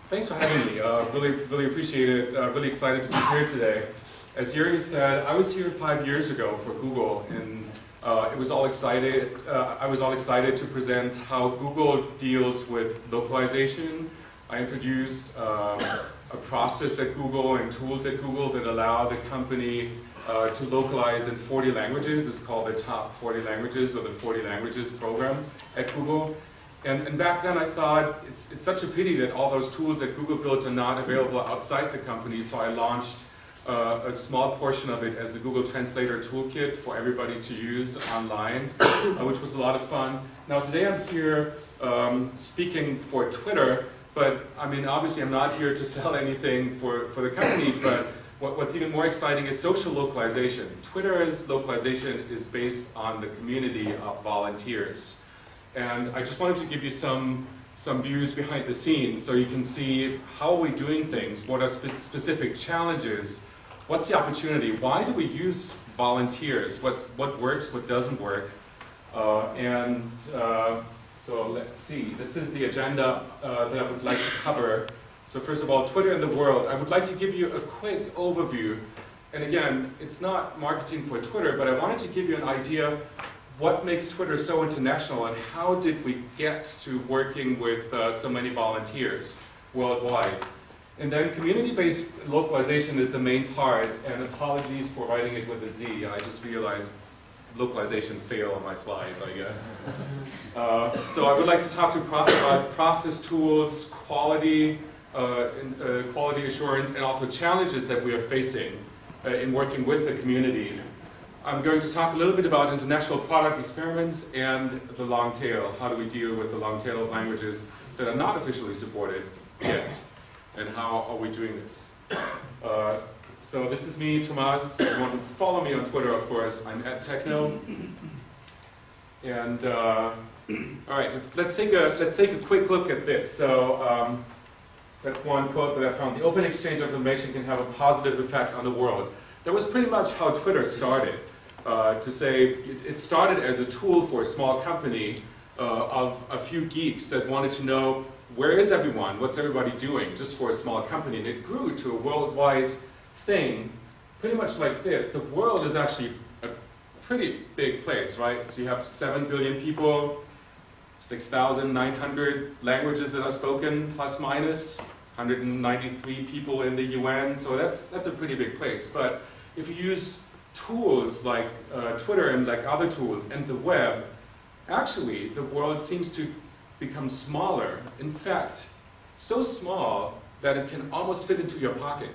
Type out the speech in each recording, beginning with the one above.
Thanks for having me. Really appreciate it. Really excited to be here today. As Yuri said, I was here 5 years ago for Google, and I was all excited to present how Google deals with localization. I introduced a process at Google and tools at Google that allow the company to localize in 40 languages. It's called the Top 40 Languages, or the 40 Languages program at Google. And back then I thought it's such a pity that all those tools that Google built are not available outside the company, so I launched a small portion of it as the Google Translator toolkit for everybody to use online, which was a lot of fun. Now today I'm here speaking for Twitter, but I mean obviously I'm not here to sell anything for the company, but what's even more exciting is social localization. Twitter's localization is based on the community of volunteers. And I just wanted to give you some views behind the scenes so you can see how are we doing things, what are specific challenges, what's the opportunity, why do we use volunteers, what works, what doesn't work. So let's see, this is the agenda that I would like to cover. So first of all, Twitter in the world. I would like to give you a quick overview. And again, it's not marketing for Twitter, but I wanted to give you an idea what makes Twitter so international, and how did we get to working with so many volunteers worldwide. And then community-based localization is the main part, and apologies for writing it with a Z. I just realized localization fail on my slides, I guess. So I would like to talk about process tools, quality, quality assurance, and also challenges that we are facing in working with the community. I'm going to talk a little bit about international product experiments and the long tail. How do we deal with the long tail of languages that are not officially supported yet? And how are we doing this? So this is me, Thomas. If you want to follow me on Twitter, of course, I'm @techno. And all right, let's take a quick look at this. So that's one quote that I found. The open exchange of information can have a positive effect on the world. That was pretty much how Twitter started. To say it started as a tool for a small company of a few geeks that wanted to know where is everyone, what's everybody doing, just for a small company. And it grew to a worldwide thing, pretty much like this. The world is actually a pretty big place, right? So you have 7 billion people, 6,900 languages that are spoken, plus minus, 193 people in the UN, so that's a pretty big place. But if you use tools like Twitter and like other tools and the web, actually the world seems to become smaller. In fact, so small that it can almost fit into your pocket.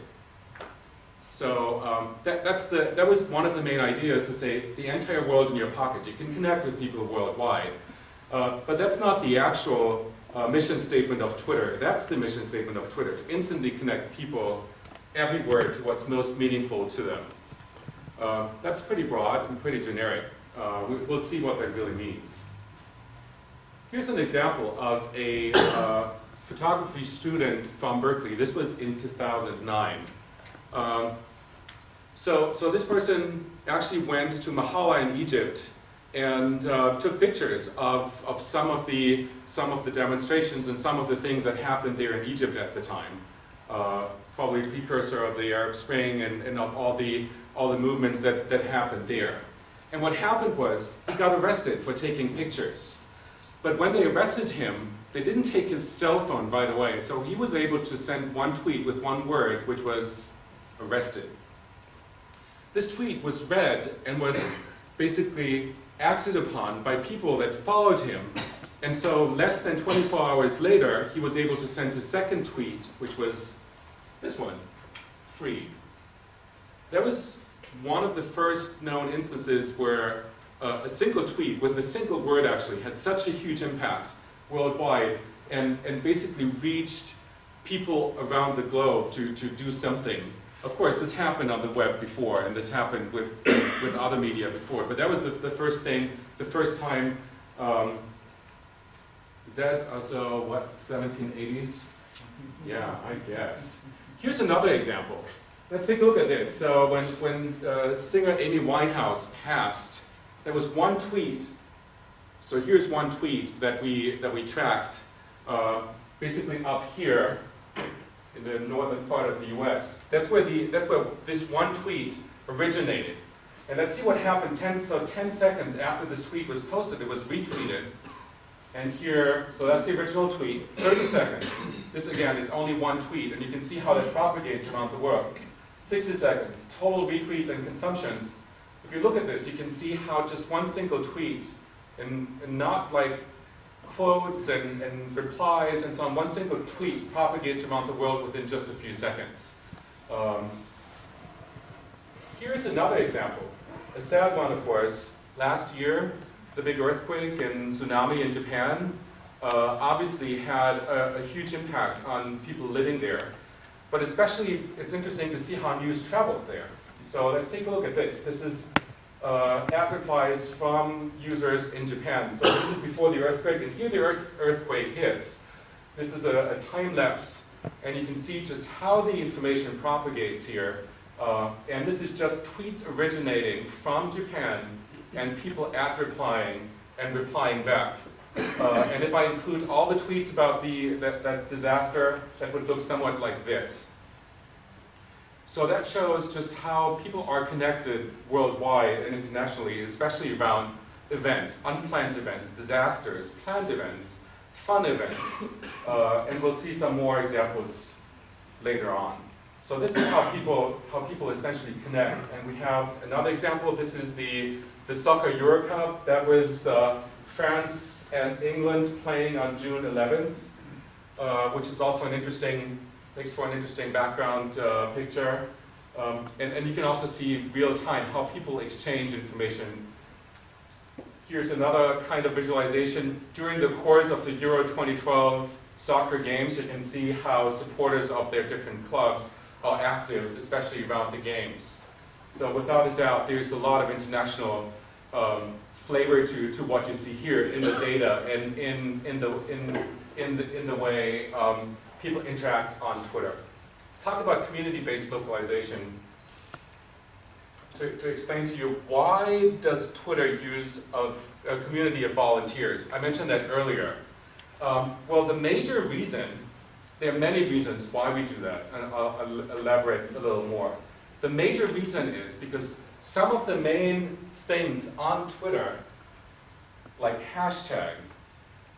So that was one of the main ideas, to say the entire world in your pocket. You can connect with people worldwide. But that's not the actual mission statement of Twitter. That's the mission statement of Twitter, to instantly connect people everywhere to what's most meaningful to them. That's pretty broad and pretty generic. We'll see what that really means. Here's an example of a photography student from Berkeley. This was in 2009. So this person actually went to Mahala in Egypt and took pictures of some of the demonstrations and some of the things that happened there in Egypt at the time. Probably a precursor of the Arab Spring and of all the movements that happened there. And what happened was he got arrested for taking pictures. But when they arrested him, they didn't take his cell phone right away. So he was able to send one tweet with one word, which was arrested. This tweet was read and was basically acted upon by people that followed him. And so less than 24 hours later, he was able to send a second tweet, which was this one, free. That was one of the first known instances where a single tweet with a single word actually had such a huge impact worldwide and basically reached people around the globe to do something. Of course, this happened on the web before, and this happened with other media before, but that was the first thing, the first time. Zeds are so, what, 1780s? Yeah, I guess. Here's another example. Let's take a look at this. So when singer Amy Winehouse passed, there was one tweet. So here's one tweet that we tracked, basically up here. in the northern part of the US. That's where this one tweet originated. And let's see what happened 10 seconds after this tweet was posted. It was retweeted. And here, so that's the original tweet, 30 seconds. This again is only one tweet, and you can see how that propagates around the world. 60 seconds, total retweets and consumptions. If you look at this, you can see how just one single tweet, and not like quotes and replies and so on, one single tweet propagates around the world within just a few seconds. Here's another example, a sad one of course. Last year, the big earthquake and tsunami in Japan obviously had a huge impact on people living there. But especially, it's interesting to see how news traveled there. So let's take a look at this. This is ad replies from users in Japan. So this is before the earthquake, and here the earthquake hits. This is a time lapse, and you can see just how the information propagates here. And this is just tweets originating from Japan and people ad replying and replying back. And if I include all the tweets about that disaster, that would look somewhat like this. So that shows just how people are connected worldwide and internationally, especially around events, unplanned events, disasters, planned events, fun events, and we'll see some more examples later on. So this is how people essentially connect. And we have another example. This is the Soccer Euro Cup. That was France and England playing on June 11th, which is also makes for an interesting background picture. And you can also see real time how people exchange information. Here's another kind of visualization. During the course of the Euro 2012 soccer games, you can see how supporters of their different clubs are active, especially around the games. So without a doubt, there's a lot of international flavor to what you see here in the data and in the way people interact on Twitter. Let's talk about community-based localization. To explain to you, why does Twitter use a community of volunteers? I mentioned that earlier. Well, the major reason, there are many reasons why we do that, and I'll elaborate a little more. The major reason is because some of the main things on Twitter, like hashtag,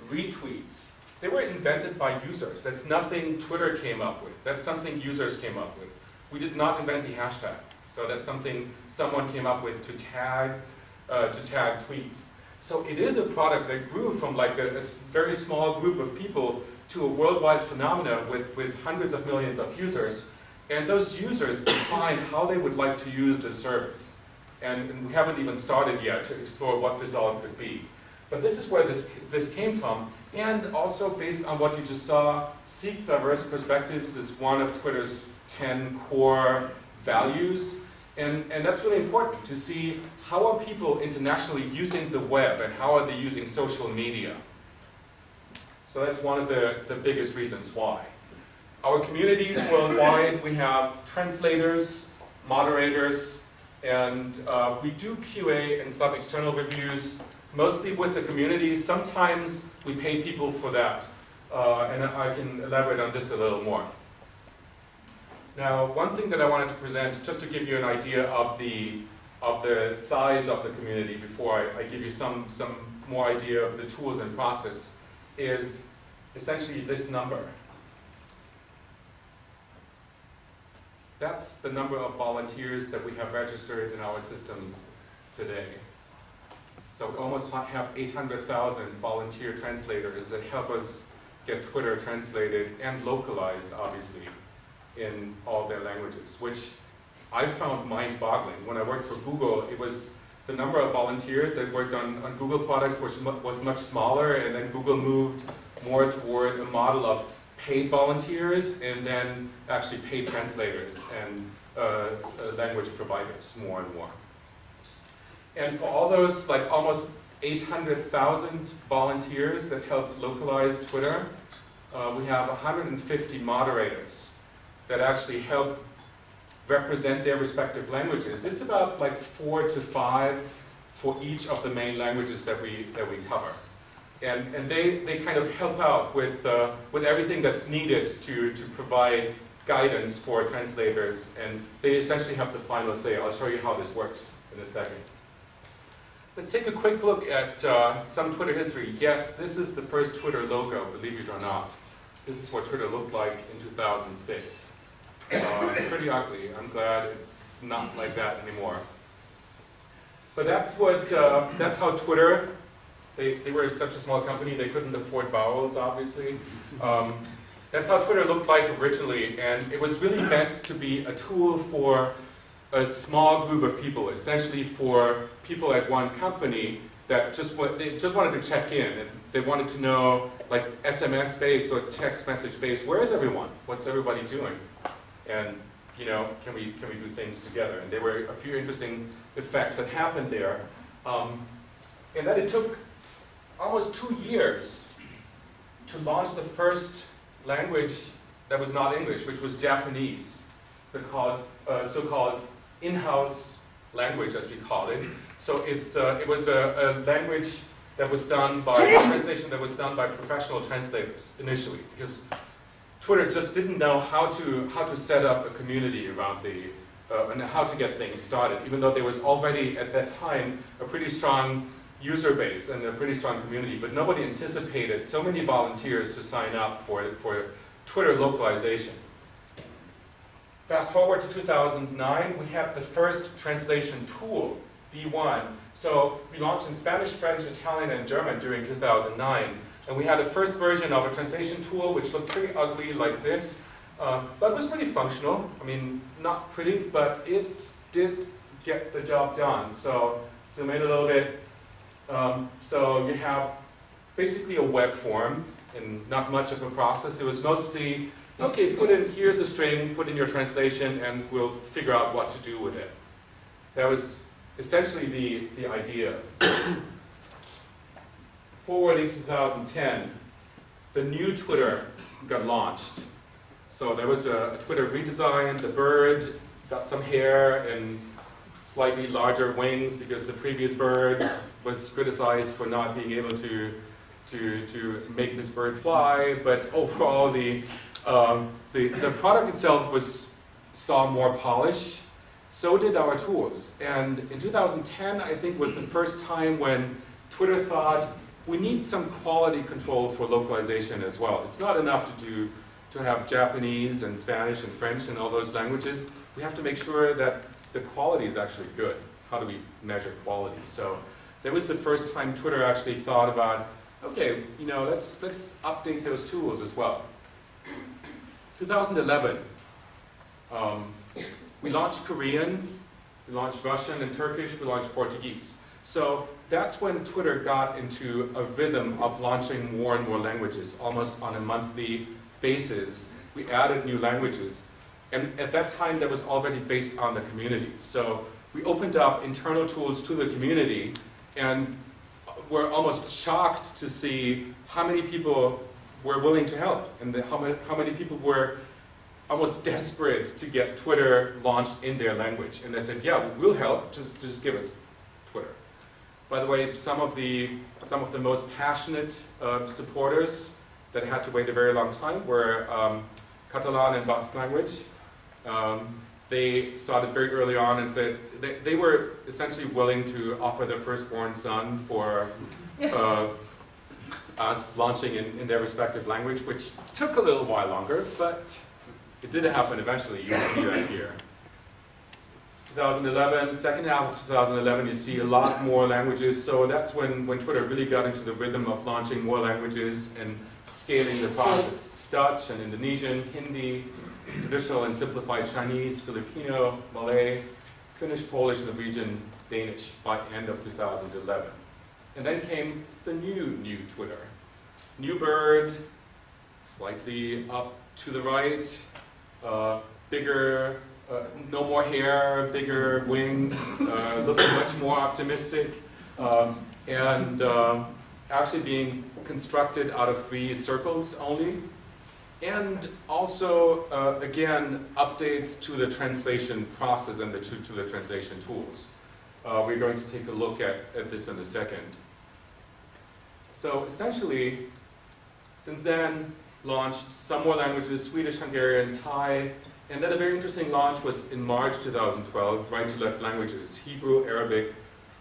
retweets, they were invented by users. That's nothing Twitter came up with. That's something users came up with. We did not invent the hashtag. So that's something someone came up with to tag tweets. So it is a product that grew from like a very small group of people to a worldwide phenomenon with hundreds of millions of users. And those users define how they would like to use this service. And we haven't even started yet to explore what this all could be. But this is where this came from. And also based on what you just saw, seek diverse perspectives is one of Twitter's 10 core values. And that's really important to see how are people internationally using the web and how are they using social media. So that's one of the biggest reasons why. Our communities worldwide, we have translators, moderators, and we do QA and some external reviews, mostly with the communities. Sometimes we pay people for that, and I can elaborate on this a little more. Now, one thing that I wanted to present, just to give you an idea of the size of the community before I give you some more idea of the tools and process, is essentially this number. That's the number of volunteers that we have registered in our systems today. So we almost have 800,000 volunteer translators that help us get Twitter translated and localized, obviously, in all their languages, which I found mind-boggling. When I worked for Google, it was the number of volunteers that worked on Google products which was much smaller, and then Google moved more toward a model of paid volunteers and then actually paid translators and language providers more and more. And for all those, like almost 800,000 volunteers that help localize Twitter, we have 150 moderators that actually help represent their respective languages. It's about like 4 to 5 for each of the main languages that we cover. And they kind of help out with everything that's needed to provide guidance for translators, and they essentially have the final say. I'll show you how this works in a second. Let's take a quick look at some Twitter history. Yes, this is the first Twitter logo, believe it or not. This is what Twitter looked like in 2006. Pretty ugly. I'm glad it's not like that anymore. But that's how Twitter, they were such a small company, they couldn't afford vowels, obviously. That's how Twitter looked like originally, and it was really meant to be a tool for a small group of people, essentially for people at one company that they just wanted to check in, and they wanted to know, like SMS-based or text message-based, where is everyone? What's everybody doing? And can we do things together? And there were a few interesting effects that happened there, and then it took almost 2 years to launch the first language that was not English, which was Japanese, so-called in-house language, as we call it. So it was a language that was done by a translation that was done by professional translators initially, because Twitter just didn't know how to set up a community around and how to get things started, even though there was already at that time a pretty strong user base and a pretty strong community, but nobody anticipated so many volunteers to sign up for Twitter localization. Fast forward to 2009, we had the first translation tool, V1. So we launched in Spanish, French, Italian, and German during 2009. And we had a first version of a translation tool which looked pretty ugly like this, but was pretty functional. I mean, not pretty, but it did get the job done. So zoom in a little bit. So you have basically a web form and not much of a process. It was mostly, okay, here's a string, put in your translation, and we'll figure out what to do with it. That was essentially the idea. Forwarding to 2010, the new Twitter got launched. So there was a Twitter redesign. The bird got some hair and slightly larger wings because the previous bird was criticized for not being able to make this bird fly. But overall, the product itself saw more polish. So did our tools. And in 2010, I think, was the first time when Twitter thought, we need some quality control for localization as well. It's not enough to have Japanese and Spanish and French and all those languages. We have to make sure that the quality is actually good. How do we measure quality? So that was the first time Twitter actually thought about, okay, let's update those tools as well. 2011, we launched Korean, we launched Russian and Turkish, we launched Portuguese. So that's when Twitter got into a rhythm of launching more and more languages, almost on a monthly basis. We added new languages. And at that time, that was already based on the community. So we opened up internal tools to the community, and were almost shocked to see how many people were willing to help, and how many people were almost desperate to get Twitter launched in their language. And they said, yeah, we'll help, just give us Twitter. By the way, some of the most passionate supporters that had to wait a very long time were Catalan and Basque language. They started very early on and said they were essentially willing to offer their firstborn son for us launching in their respective language, which took a little while longer, but it did happen eventually. You can see that here. 2011, second half of 2011, you see a lot more languages. So that's when Twitter really got into the rhythm of launching more languages and scaling the process. Dutch and Indonesian, Hindi, traditional and simplified Chinese, Filipino, Malay, Finnish, Polish, Norwegian, Danish by end of 2011. And then came the new Twitter. New bird, slightly up to the right, bigger, no more hair, bigger wings, looking much more optimistic, and actually being constructed out of 3 circles only. And also, again, updates to the translation process and to the translation tools. We're going to take a look at this in a second. So essentially, since then, launched some more languages, Swedish, Hungarian, Thai, and then a very interesting launch was in March 2012, Righttoleft languages, Hebrew, Arabic,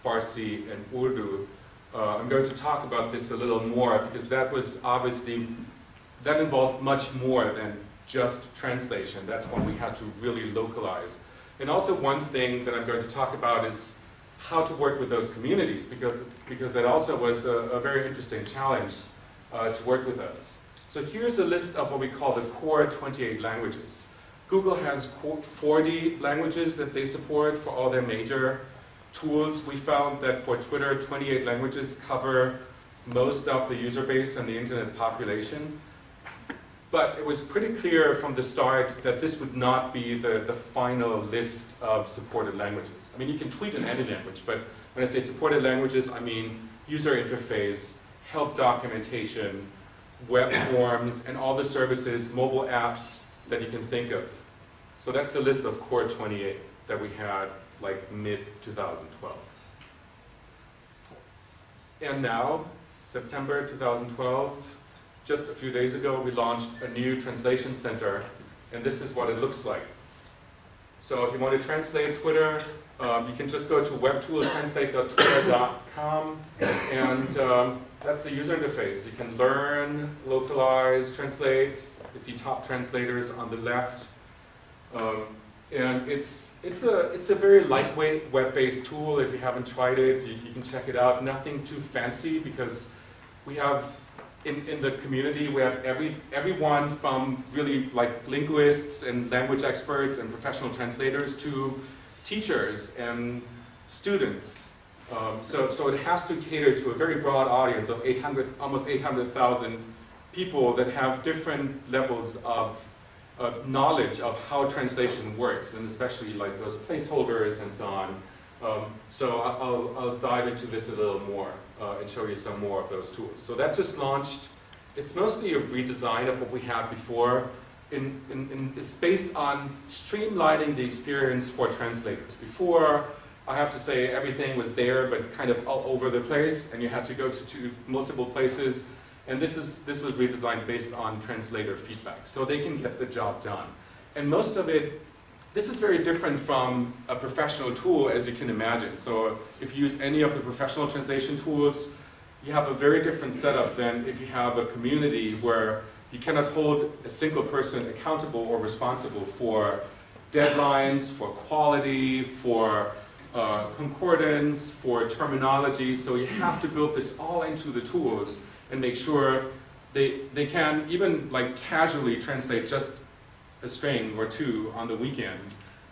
Farsi, and Urdu. I'm going to talk about this a little more because that was obviously, that involved much more than just translation. That's when we had to really localize. And also one thing that I'm going to talk about is how to work with those communities, because that also was a very interesting challenge to work with us. So here's a list of what we call the core 28 languages. Google has 40 languages that they support for all their major tools. We found that for Twitter, 28 languages cover most of the user base and the internet population. But it was pretty clear from the start that this would not be the final list of supported languages. I mean, you can tweet in any language, but when I say supported languages, I mean user interface, help documentation, web forms, and all the services, mobile apps that you can think of. So that's the list of core 28 that we had like mid-2012. And now, September 2012, just a few days ago, we launched a new translation center, and this is what it looks like. So if you want to translate Twitter, you can just go to webtooltranslate.twitter.com, and that's the user interface. You can learn, localize, translate. You see top translators on the left. And it's a very lightweight web-based tool. If you haven't tried it, you can check it out. Nothing too fancy, because we have in the community, we have everyone from really like linguists and language experts and professional translators to teachers and students. So it has to cater to a very broad audience of almost 800,000 people that have different levels of knowledge of how translation works, and especially like those placeholders and so on. So I'll dive into this a little more and show you some more of those tools. So that just launched. It's mostly a redesign of what we had before. It's based on streamlining the experience for translators. Before, I have to say, everything was there, but kind of all over the place, and you had to go to multiple places. And this was redesigned based on translator feedback, so they can get the job done. And most of it, this is very different from a professional tool, as you can imagine. So if you use any of the professional translation tools, you have a very different setup than if you have a community where you cannot hold a single person accountable or responsible for deadlines, for quality, for concordance, for terminology. So you have to build this all into the tools and make sure they can even like casually translate just a string or two on the weekend,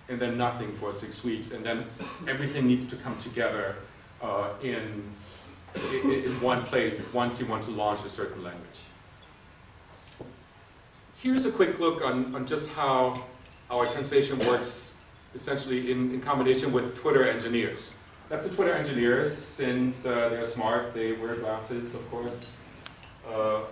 and then nothing for 6 weeks, and then everything needs to come together in one place once you want to launch a certain language. Here's a quick look on just how our translation works, essentially in combination with Twitter engineers. That's the Twitter engineers. Since they're smart, they wear glasses, of course,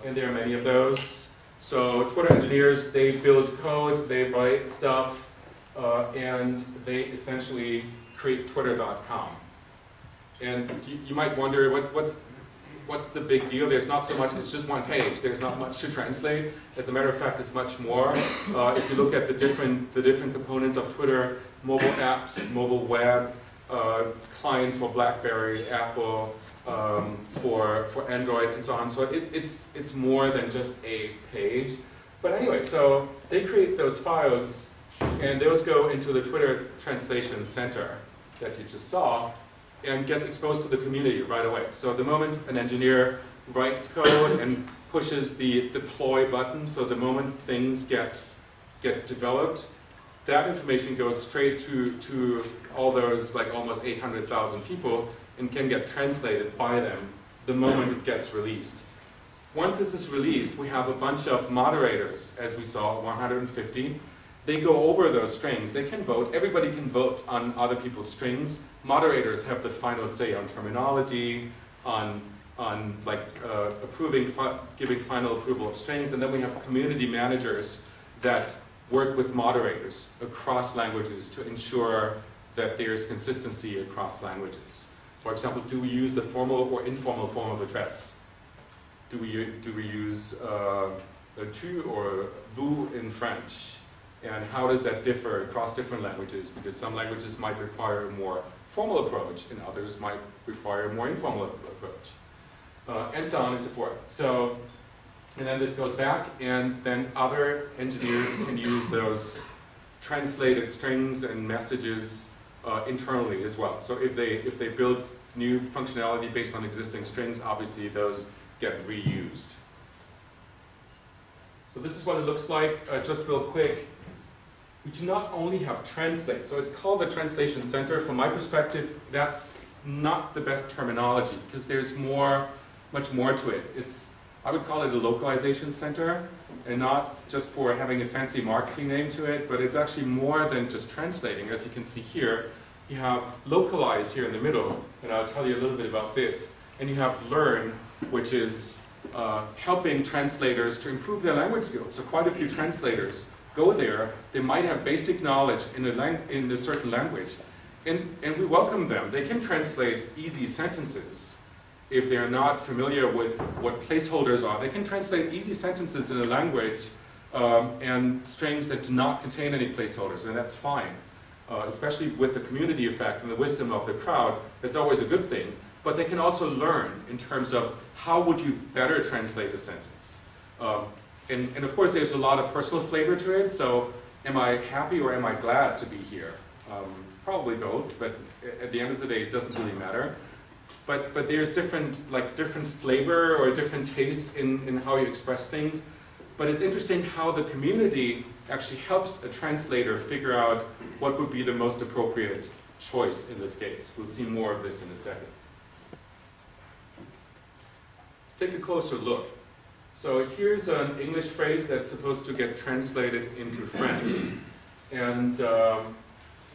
and there are many of those. So Twitter engineers, they build code, they write stuff, and they essentially create Twitter.com. And you might wonder, what's the big deal? There's not so much, it's just one page. There's not much to translate. As a matter of fact, it's much more. If you look at the different components of Twitter, mobile apps, mobile web, clients for BlackBerry, Apple, for Android, and so on. So it's more than just a page. But anyway, so they create those files, and those go into the Twitter Translation Center that you just saw, and gets exposed to the community right away. So the moment an engineer writes code and pushes the deploy button, so the moment things get developed, that information goes straight to all those like almost 800,000 people and can get translated by them the moment it gets released. Once this is released, we have a bunch of moderators, as we saw, 150. They go over those strings. They can vote. Everybody can vote on other people's strings. Moderators have the final say on terminology, on giving final approval of strings, and then we have community managers that work with moderators across languages to ensure that there's consistency across languages. For example, do we use the formal or informal form of address? do we use tu or vous in French? And how does that differ across different languages? Because some languages might require a more formal approach, and others might require a more informal approach, and so on and so forth. So, and then this goes back, and then other engineers can use those translated strings and messages internally as well. So if they build new functionality based on existing strings, obviously those get reused. So this is what it looks like. Just real quick, we do not only have translate. So it's called the Translation Center. From my perspective, that's not the best terminology because there's much more to it. I would call it a localization center, and not just for having a fancy marketing name to it, but it's actually more than just translating. As you can see here, you have localize here in the middle, and I'll tell you a little bit about this. And you have learn, which is helping translators to improve their language skills. So quite a few translators go there. They might have basic knowledge in a certain language, and we welcome them. They can translate easy sentences. If they're not familiar with what placeholders are, they can translate easy sentences in a language and strings that do not contain any placeholders, and that's fine. Especially with the community effect and the wisdom of the crowd, that's always a good thing. But they can also learn in terms of how would you better translate a sentence. And of course, there's a lot of personal flavor to it, so am I happy or am I glad to be here? Probably both, but at the end of the day, it doesn't really matter. But there's different flavor or different taste in how you express things. But it's interesting how the community actually helps a translator figure out what would be the most appropriate choice in this case. We'll see more of this in a second. Let's take a closer look. So here's an English phrase that's supposed to get translated into French. And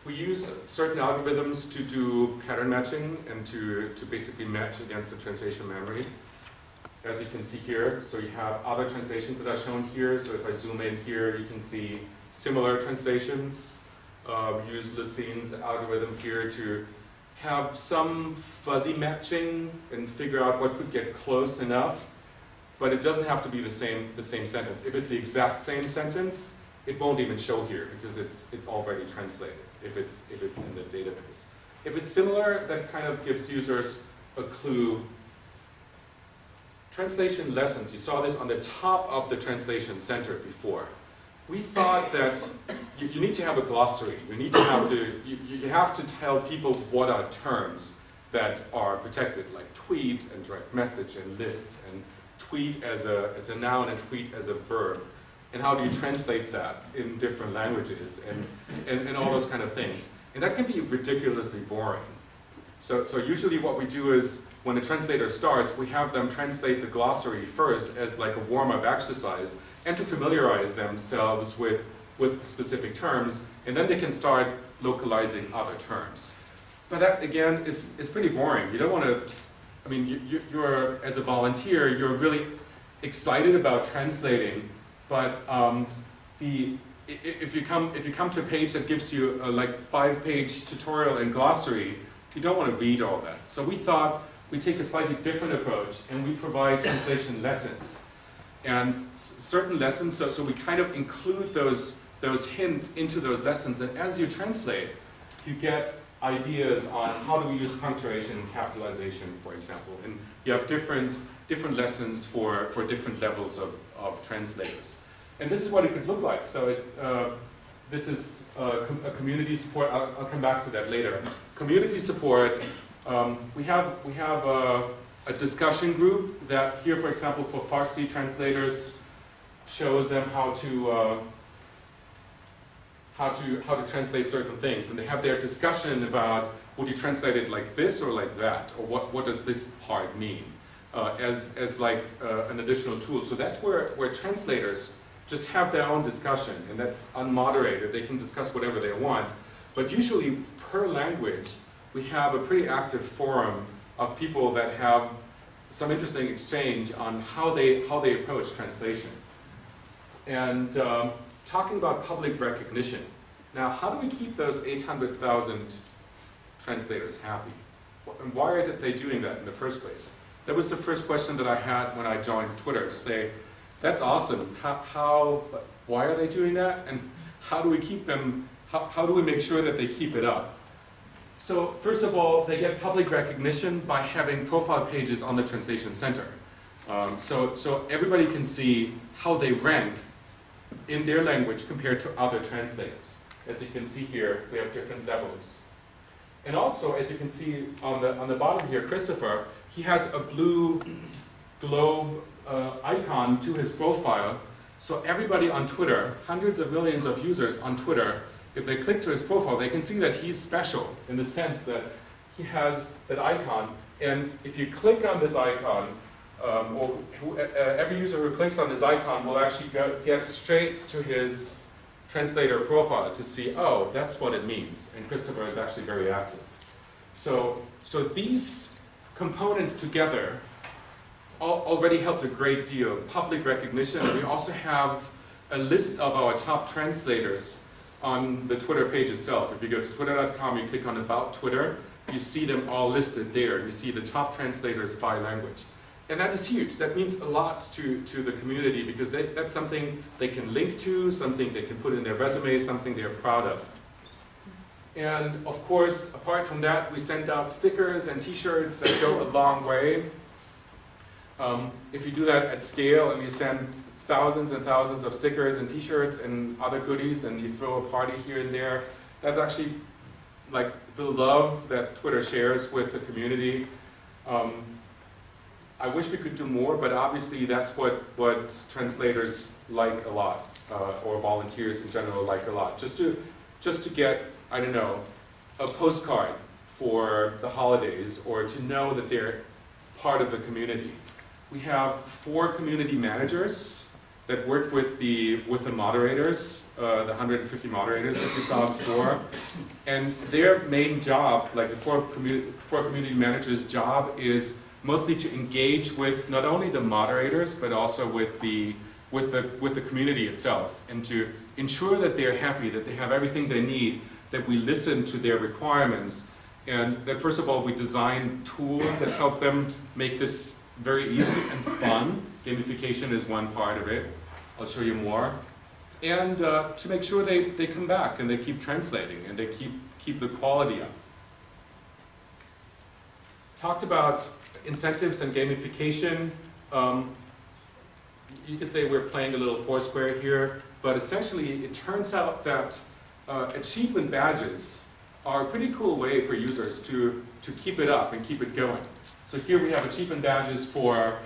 we use certain algorithms to do pattern matching and to basically match against the translation memory. As you can see here, so you have other translations that are shown here. So if I zoom in here, you can see similar translations. Use Lucine's algorithm here to have some fuzzy matching and figure out what could get close enough. But it doesn't have to be the same sentence. If it's the exact same sentence, it won't even show here because it's already translated if it's in the database. If it's similar, that kind of gives users a clue. Translation lessons, you saw this on the top of the Translation Center before. We thought that you need to have a glossary. You have to tell people what are terms that are protected, like tweet and direct message and lists, and tweet as a noun and tweet as a verb. And how do you translate that in different languages and all those kind of things. And that can be ridiculously boring. So usually what we do is, when a translator starts, we have them translate the glossary first as like a warm-up exercise and to familiarize themselves with specific terms, and then they can start localizing other terms. But that, again, is pretty boring. You don't want to, I mean, you're, as a volunteer, you're really excited about translating, but if you come to a page that gives you a like 5-page tutorial and glossary, you don't want to read all that. So we thought we take a slightly different approach, and we provide translation lessons. And certain lessons, so we kind of include those hints into those lessons, and as you translate, you get ideas on how do we use punctuation and capitalization, for example. And you have different lessons for different levels of translators. And this is what it could look like. So this is a community support. I'll come back to that later. Community support. We have a discussion group that here, for example, for Farsi translators, shows them how to translate certain things, and they have their discussion about, would you translate it like this or like that, or what does this part mean, as like an additional tool. So that's where translators just have their own discussion, and that's unmoderated. They can discuss whatever they want, but usually per language we have a pretty active forum of people that have some interesting exchange on how they approach translation. And talking about public recognition. Now, how do we keep those 800,000 translators happy? And why are they doing that in the first place? That was the first question that I had when I joined Twitter, to say, that's awesome. Why are they doing that? And how do we keep them, how do we make sure that they keep it up? So first of all, they get public recognition by having profile pages on the Translation Center. So everybody can see how they rank in their language compared to other translators. As you can see here, we have different levels. And also, as you can see on the bottom here, Christopher, he has a blue globe icon to his profile. So everybody on Twitter, hundreds of millions of users on Twitter, if they click to his profile, they can see that he's special in the sense that he has that icon. And if you click on this icon, every user who clicks on this icon will actually get straight to his translator profile to see, oh, that's what it means. And Christopher is actually very active. So these components together already helped a great deal. Public recognition, and we also have a list of our top translators on the Twitter page itself. If you go to twitter.com, you click on About Twitter, you see them all listed there. You see the top translators by language. And that is huge. That means a lot to the community, because that's something they can link to, something they can put in their resume, something they're proud of. And of course, apart from that, we send out stickers and t-shirts that go a long way. If you do that at scale and you send thousands and thousands of stickers and t-shirts and other goodies, and you throw a party here and there, that's actually like the love that Twitter shares with the community. I wish we could do more, but obviously that's what translators like a lot, or volunteers in general like a lot. Just to get, I don't know, a postcard for the holidays, or to know that they're part of the community. We have 4 community managers that work with the moderators, the 150 moderators that we saw before, and their main job, like the 4 community managers' job, is mostly to engage with not only the moderators but also with the community itself, and to ensure that they're happy, that they have everything they need, that we listen to their requirements, and that first of all we design tools that help them make this very easy and fun. Gamification is one part of it. I'll show you more. And to make sure they come back and they keep translating and they keep the quality up. Talked about incentives and gamification. You could say we're playing a little Foursquare here, but essentially it turns out that achievement badges are a pretty cool way for users to keep it up and keep it going. So here we have achievement badges for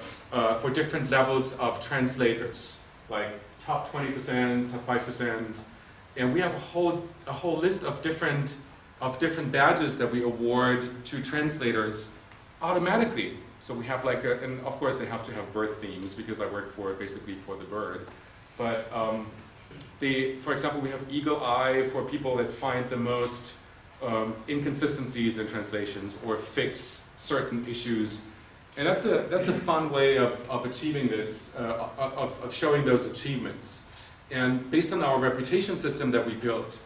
different levels of translators, like top 20%, top 5%, and we have a whole list of different badges that we award to translators automatically. So we have like and of course they have to have bird themes, because I work basically for the bird. But for example, we have Eagle Eye for people that find the most inconsistencies in translations or fix certain issues. And that's a fun way of achieving this, of showing those achievements. And based on our reputation system that we built,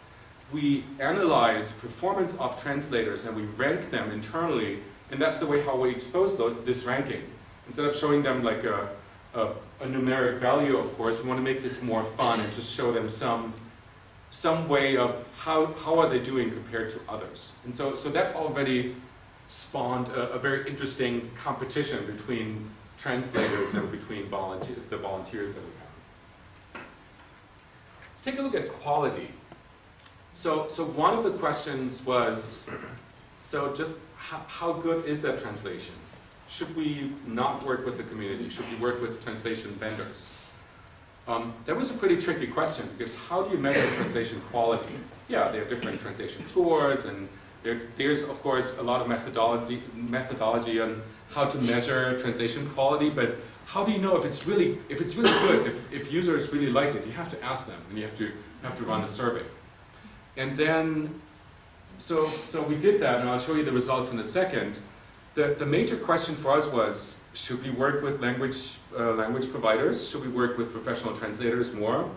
we analyze performance of translators and we rank them internally, and that's the way how we expose this ranking. Instead of showing them like a numeric value, of course, we want to make this more fun and just show them some way of how are they doing compared to others. And so that already spawned a very interesting competition between translators and between the volunteers that we have. Let's take a look at quality. So one of the questions was, so just how good is that translation? Should we not work with the community? Should we work with translation vendors? That was a pretty tricky question, because how do you measure translation quality? Yeah, there are different translation scores, and there's of course a lot of methodology on how to measure translation quality, but how do you know if it's really good, if users really like it? You have to ask them, and you have to run a survey. And then, so we did that, and I'll show you the results in a second. The major question for us was, should we work with language providers? Should we work with professional translators more?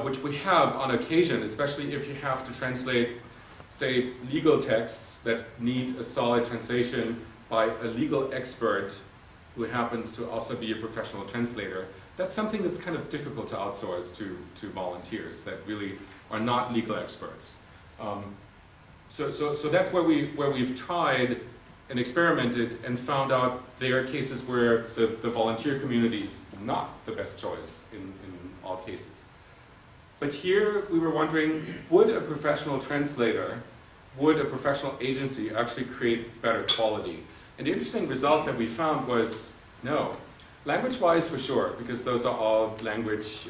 Which we have on occasion, especially if you have to translate, say, legal texts that need a solid translation by a legal expert who happens to also be a professional translator. That's something that's kind of difficult to outsource to volunteers that really are not legal experts. So that's where we've tried and experimented and found out there are cases where the volunteer community is not the best choice in all cases. But here we were wondering, would a professional translator, would a professional agency actually create better quality? And the interesting result that we found was no. Language-wise, for sure, because those are all language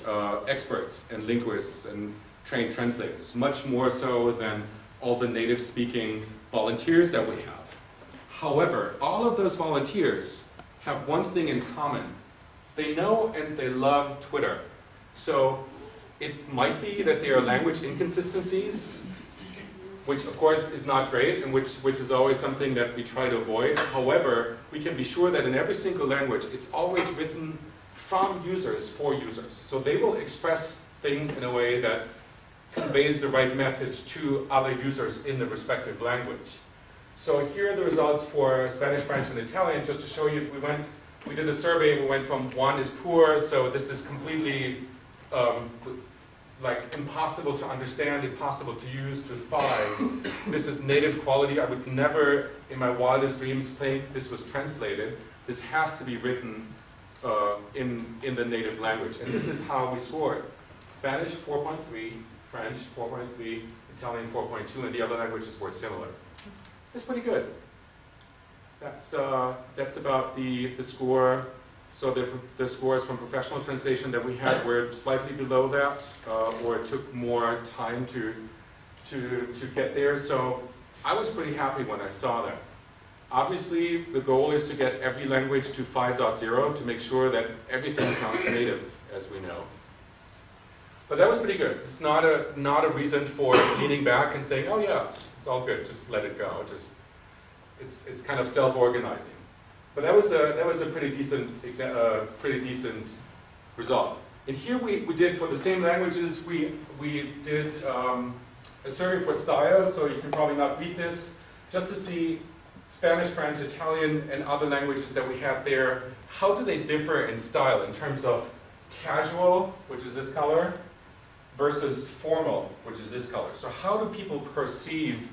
experts and linguists and trained translators, much more so than all the native-speaking volunteers that we have. However, all of those volunteers have one thing in common. They know and they love Twitter. So it might be that there are language inconsistencies, which of course is not great and which is always something that we try to avoid. However, we can be sure that in every single language, it's always written from users for users. So they will express things in a way that conveys the right message to other users in the respective language. So here are the results for Spanish, French, and Italian. Just to show you, we did a survey. We went from 1 is poor, so this is completely like impossible to understand, impossible to use, to 5. This is native quality. I would never, in my wildest dreams, think this was translated. This has to be written in the native language. And this is how we scored. Spanish 4.3, French 4.3, Italian 4.2, and the other languages were similar. It's pretty good. That's about the score. So the scores from professional translation that we had were slightly below that, or it took more time to get there. So I was pretty happy when I saw that. Obviously, the goal is to get every language to 5.0 to make sure that everything sounds native, as we know. But that was pretty good. It's not a reason for leaning back and saying, oh yeah, it's all good, just let it go. It's kind of self-organizing. But that was a pretty decent result. And here we did, for the same languages, we did a survey for style, so you can probably not read this, just to see Spanish, French, Italian, and other languages that we had there, how do they differ in style in terms of casual, which is this color, versus formal, which is this color. So how do people perceive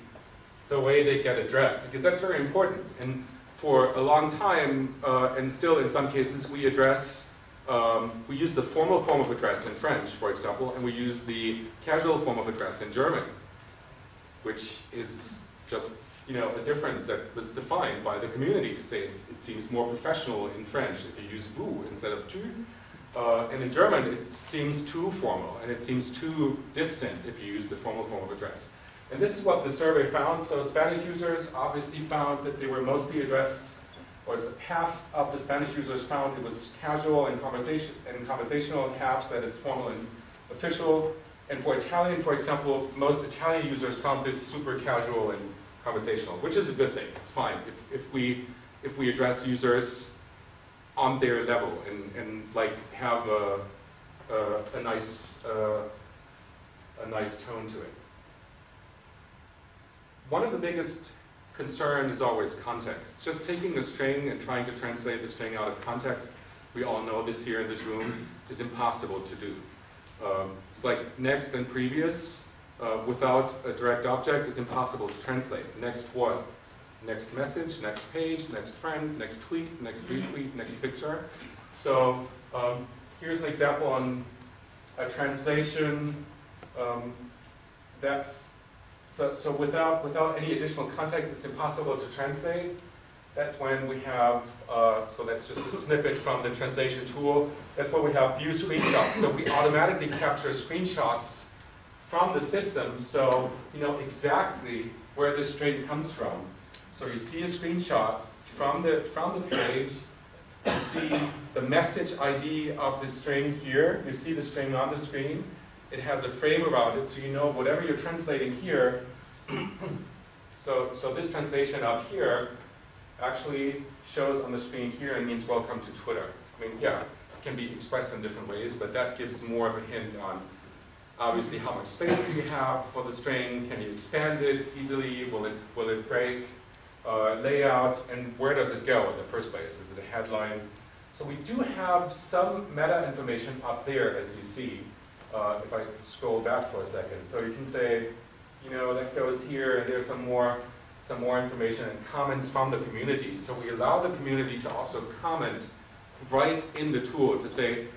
the way they get addressed? Because that's very important. And for a long time, and still in some cases, we use the formal form of address in French, for example, and we use the casual form of address in German, which is just, you know, a difference that was defined by the community to say it seems more professional in French if you use vous instead of tu. And in German, it seems too formal, and it seems too distant if you use the formal form of address. And this is what the survey found. So Spanish users obviously found that they were mostly addressed, or half of the Spanish users found it was casual and conversational, and half said it's formal and official. And for Italian, for example, most Italian users found this super casual and conversational, which is a good thing. It's fine if we address users on their level and like have a nice tone to it. One of the biggest concerns is always context. Just taking a string and trying to translate the string out of context, we all know this here in this room, is impossible to do. It's like next and previous without a direct object is impossible to translate. Next what? Next message, next page, next friend, next tweet, next retweet, next picture. So here's an example on a translation. So without any additional context, it's impossible to translate. That's when we have, so that's just a snippet from the translation tool. That's where we have view screenshots. So we automatically capture screenshots from the system, so you know exactly where this string comes from. So you see a screenshot from the page, you see the message ID of the string here, you see the string on the screen, it has a frame around it, so you know whatever you're translating here, so this translation up here actually shows on the screen here and means welcome to Twitter. I mean, yeah, it can be expressed in different ways, but that gives more of a hint on obviously how much space do you have for the string, can you expand it easily, will it break? layout, and where does it go in the first place? Is it a headline? So we do have some meta information up there, as you see, if I scroll back for a second. So you can say, you know, that goes here, and there's some more information and comments from the community. So we allow the community to also comment right in the tool to say,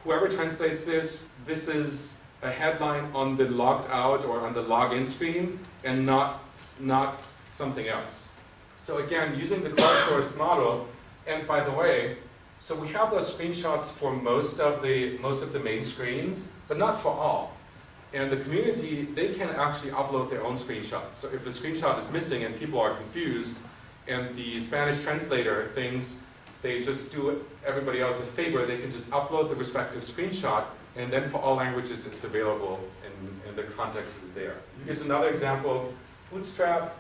whoever translates this, this is a headline on the logged out or on the login screen, and not something else. So again, using the crowdsourced model, and by the way, so we have those screenshots for most of the main screens, but not for all. And the community, they can actually upload their own screenshots. So if the screenshot is missing and people are confused, and the Spanish translator thinks they just do everybody else a favor, they can just upload the respective screenshot, and then for all languages it's available and the context is there. Here's another example, Bootstrap.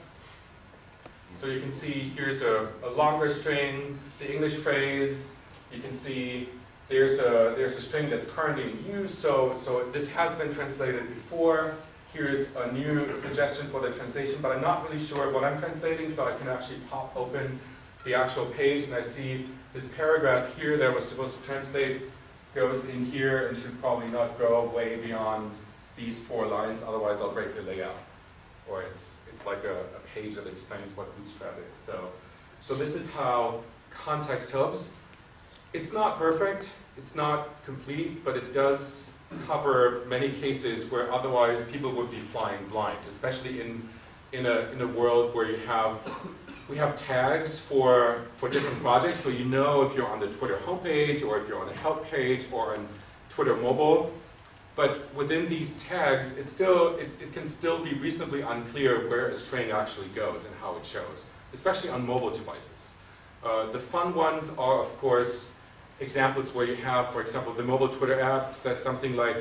So you can see here's a longer string, the English phrase. You can see there's a string that's currently in use, so this has been translated before. Here's a new suggestion for the translation, but I'm not really sure what I'm translating, so I can actually pop open the actual page, and I see this paragraph here that was supposed to translate goes in here and should probably not go way beyond these 4 lines, otherwise I'll break the layout. Or it's like a page that explains what Bootstrap is. So this is how context helps. It's not perfect, it's not complete, but it does cover many cases where otherwise people would be flying blind, especially in a world where we have tags for different projects, so you know if you're on the Twitter homepage or if you're on a help page or on Twitter mobile. But within these tags, it can still be reasonably unclear where a string actually goes and how it shows, especially on mobile devices. The fun ones are, of course, examples where you have, for example, the mobile Twitter app says something like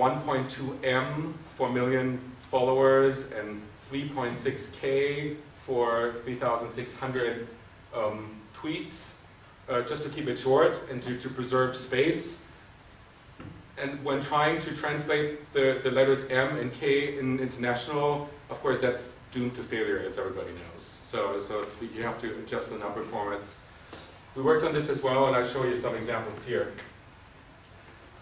1.2 M for million followers and 3.6K for 3,600 tweets, just to keep it short and to preserve space. And when trying to translate the letters M and K in international, of course that's doomed to failure, as everybody knows. So you have to adjust the number formats. We worked on this as well, and I'll show you some examples here.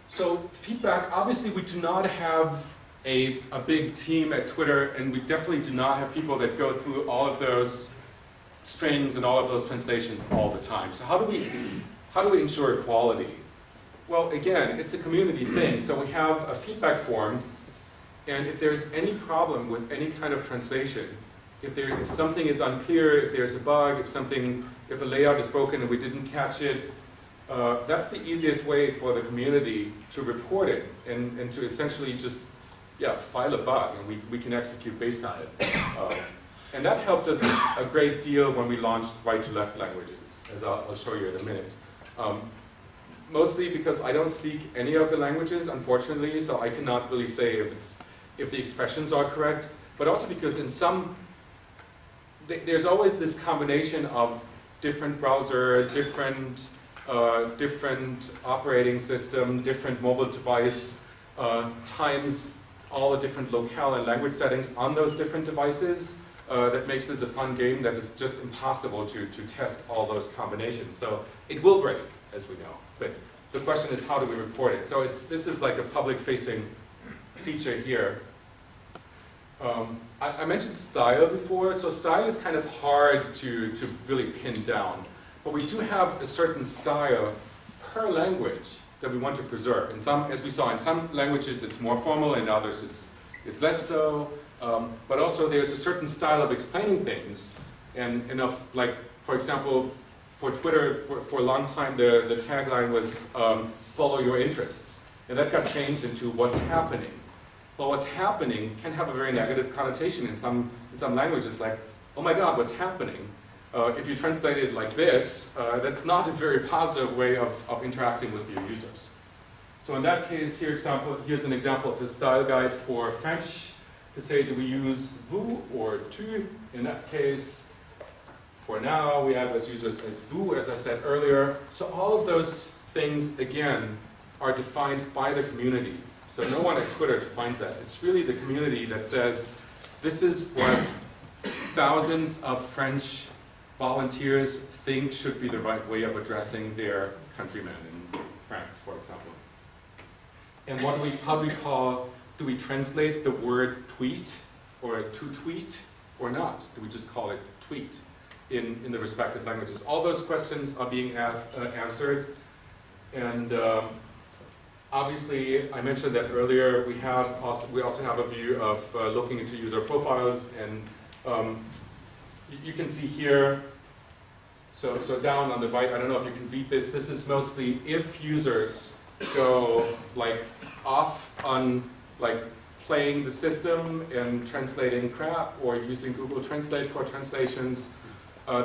So feedback, obviously we do not have a big team at Twitter, and we definitely do not have people that go through all of those strings and all of those translations all the time. So how do we ensure quality? Well, again, it's a community thing. So we have a feedback form, and if there's any problem with any kind of translation, if something is unclear, if there's a bug, if the layout is broken and we didn't catch it, that's the easiest way for the community to report it and to essentially just file a bug, and we can execute based on it. And that helped us a great deal when we launched Right-to-Left languages, as I'll show you in a minute. Mostly because I don't speak any of the languages, unfortunately, so I cannot really say if the expressions are correct, but also because in there's always this combination of different browser, different operating system, different mobile device, times all the different locale and language settings on those different devices. That makes this a fun game that is just impossible to test all those combinations. So it will break, as we know. But the question is, how do we report it? So this is like a public-facing feature here. I mentioned style before. So style is kind of hard to really pin down. But we do have a certain style per language that we want to preserve. In some, as we saw, in some languages it's more formal, in others it's less so. But also there's a certain style of explaining things. And like, for example, for Twitter, for a long time, the tagline was follow your interests. And that got changed into what's happening. Well, what's happening can have a very negative connotation in some languages, like, oh my God, what's happening? If you translate it like this, that's not a very positive way of interacting with your users. So in that case, here's an example of the style guide for French to say, do we use vous or tu? In that case, for now, we have as users as vous, as I said earlier. So all of those things, again, are defined by the community. So no one at Twitter defines that. It's really the community that says, this is what thousands of French volunteers think should be the right way of addressing their countrymen in France, for example. And do we translate the word tweet or to tweet or not? Do we just call it tweet in the respective languages? All those questions are being answered. And obviously, I mentioned that earlier, we also have a view of looking into user profiles. And you can see here, so down on the right, I don't know if you can read this. This is mostly if users go like off on like playing the system and translating crap or using Google Translate for translations.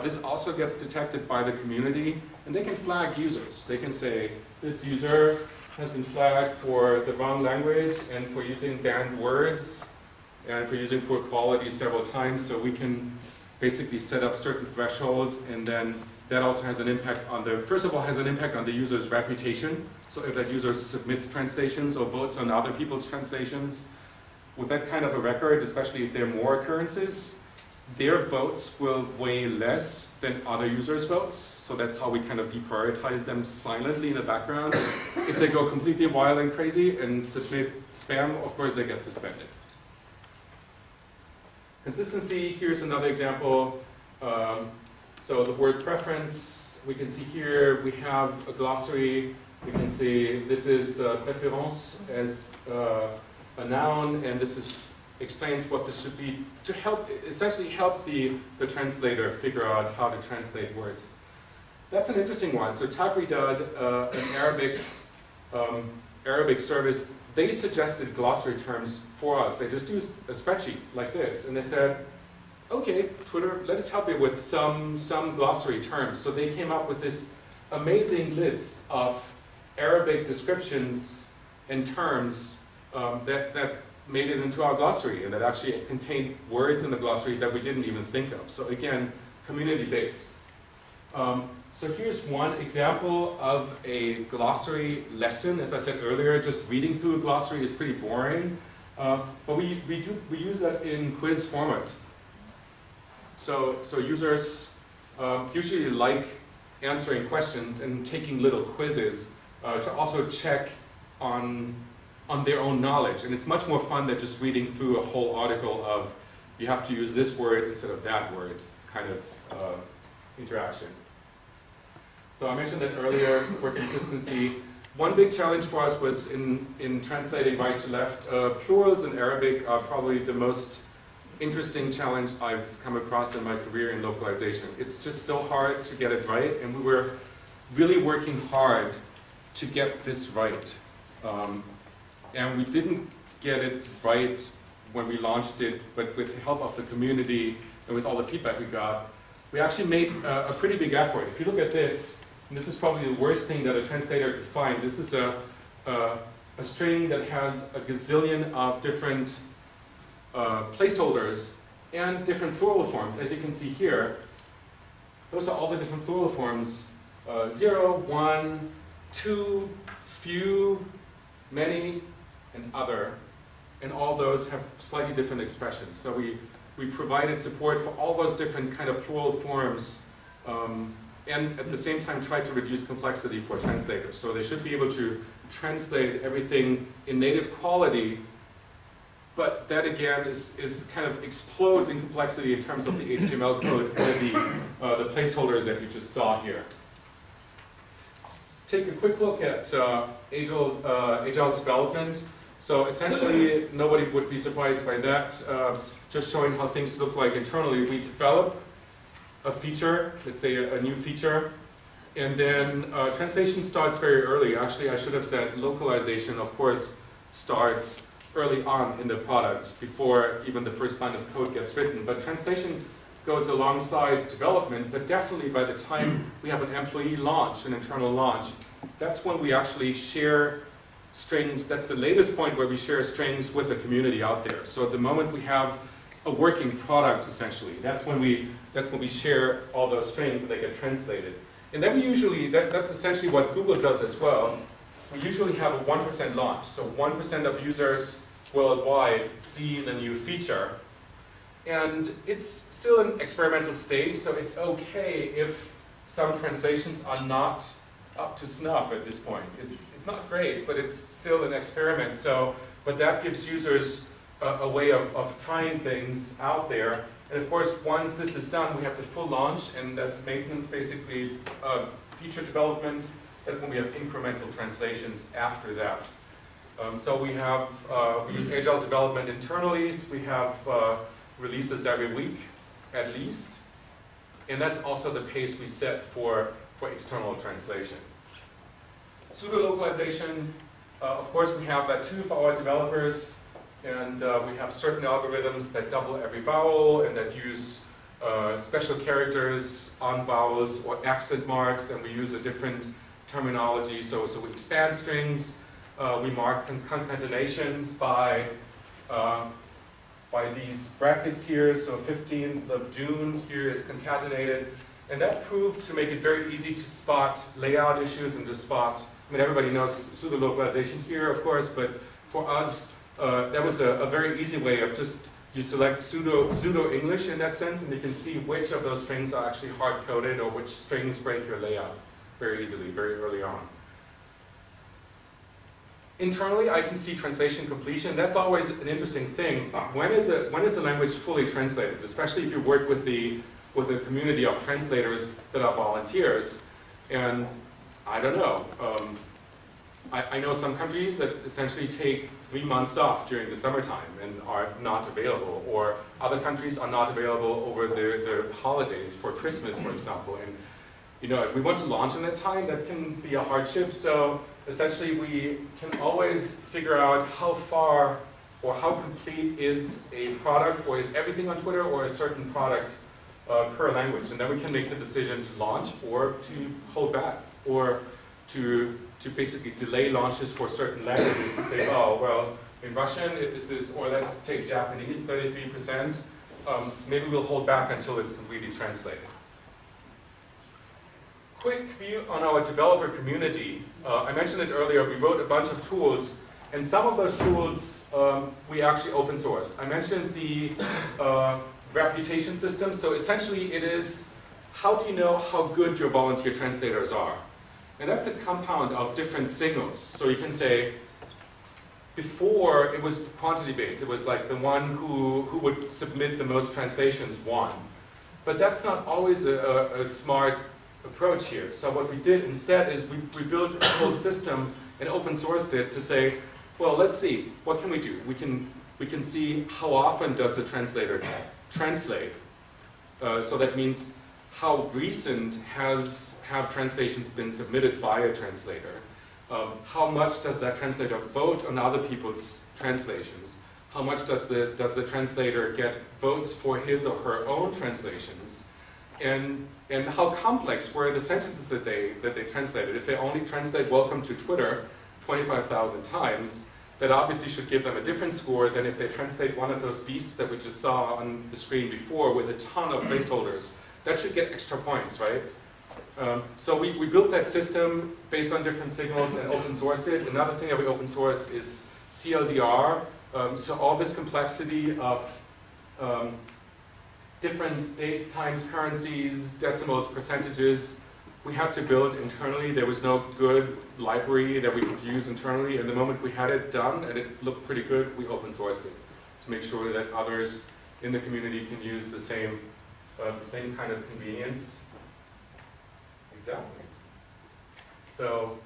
This also gets detected by the community, and they can flag users. They can say, this user has been flagged for the wrong language and for using banned words and for using poor quality several times. So we can basically set up certain thresholds, and then that also has an impact on first of all, has an impact on the user's reputation. So if that user submits translations or votes on other people's translations, with that kind of a record, especially if there are more occurrences, their votes will weigh less than other users' votes. So that's how we kind of deprioritize them silently in the background. If they go completely wild and crazy and submit spam, of course they get suspended. Consistency, here's another example. So the word preference, we can see here, we have a glossary. We can see this is préférence as a noun, and this explains what this should be to essentially help the translator figure out how to translate words. That's an interesting one. So Tagridad, an Arabic service, they suggested glossary terms for us. They just used a spreadsheet like this, and they said, okay, Twitter, let us help you with some glossary terms. So they came up with this amazing list of Arabic descriptions and terms that made it into our glossary, and that actually contained words in the glossary that we didn't even think of. So again, community-based. So here's one example of a glossary lesson. As I said earlier, just reading through a glossary is pretty boring, but we use that in quiz format. So users usually like answering questions and taking little quizzes to also check on their own knowledge. And it's much more fun than just reading through a whole article of you have to use this word instead of that word kind of interaction. So I mentioned that earlier for consistency. One big challenge for us was in translating Righttoleft. Plurals in Arabic are probably the most interesting challenge I've come across in my career in localization. It's just so hard to get it right, and we were really working hard to get this right. And we didn't get it right when we launched it, but with the help of the community and with all the feedback we got, we actually made a pretty big effort. If you look at this, and this is probably the worst thing that a translator could find. This is a string that has a gazillion of different placeholders and different plural forms. As you can see here, those are all the different plural forms. 0, 1, 2, few, many, and other. And all those have slightly different expressions. So we provided support for all those different kind of plural forms, and at the same time tried to reduce complexity for translators. So they should be able to translate everything in native quality, but that again is kind of explodes in complexity in terms of the HTML code and the placeholders that you just saw here. Take a quick look at agile development. So essentially, nobody would be surprised by that. Just showing how things look like internally. We develop a feature, let's say a new feature, and then translation starts very early. Actually, I should have said localization, of course, starts early on in the product, before even the first line of code gets written. But translation goes alongside development, but definitely by the time we have an employee launch, an internal launch, that's when we actually share strings. That's the latest point where we share strings with the community out there. So at the moment we have a working product, essentially, that's when we share all those strings and they get translated. And then we usually, that's essentially what Google does as well. We usually have a 1% launch. So 1% of users worldwide see the new feature. And it's still an experimental stage, so it's okay if some translations are not up to snuff at this point. It's not great, but it's still an experiment. So, but that gives users a way of trying things out there. And of course, once this is done, we have the full launch, and that's maintenance, basically feature development. That's when we have incremental translations after that. So we have, we use agile development internally. We have releases every week, at least. And that's also the pace we set for external translation. Pseudo-localization, of course, we have that too for our developers. And we have certain algorithms that double every vowel and that use special characters on vowels or accent marks, and we use a different terminology. So we expand strings, we mark concatenations by these brackets here. So 15th of June here is concatenated. And that proved to make it very easy to spot layout issues and to spot, I mean, everybody knows pseudo-localization here, of course, but for us, that was a very easy way of just, you select pseudo-English in that sense, and you can see which of those strings are actually hard-coded or which strings break your layout very easily, very early on. Internally, I can see translation completion. That's always an interesting thing. When is the language fully translated? Especially if you work with a community of translators that are volunteers. And I don't know. I know some countries that essentially take 3 months off during the summertime and are not available, or other countries are not available over the holidays for Christmas, for example. And you know, if we want to launch in that time, that can be a hardship. So essentially, we can always figure out how far or how complete is a product, or is everything on Twitter, or a certain product per language, and then we can make the decision to launch or to hold back, or to basically delay launches for certain languages to say, oh, well, in Russian, if this is, or let's take Japanese, 33%, maybe we'll hold back until it's completely translated. Quick view on our developer community. I mentioned it earlier, we wrote a bunch of tools, and some of those tools we actually open sourced. I mentioned the reputation system. So essentially it is, how do you know how good your volunteer translators are? And that's a compound of different signals. So you can say, before it was quantity based, it was like the one who would submit the most translations won. But that's not always a smart approach here. So what we did instead is we built a whole system and open sourced it to say, well, let's see, what can we do? We can see how often does the translator translate. So that means how recent have translations been submitted by a translator. How much does that translator vote on other people's translations? How much does the translator get votes for his or her own translations? And how complex were the sentences that they translated? If they only translate "welcome to Twitter" 25,000 times, that obviously should give them a different score than if they translate one of those beasts that we just saw on the screen before with a ton of placeholders. That should get extra points, right? So we built that system based on different signals and open sourced it. Another thing that we open sourced is CLDR. So all this complexity of different dates, times, currencies, decimals, percentages, we had to build internally. There was no good library that we could use internally. And the moment we had it done and it looked pretty good, we open sourced it to make sure that others in the community can use the same kind of convenience. Exactly. So,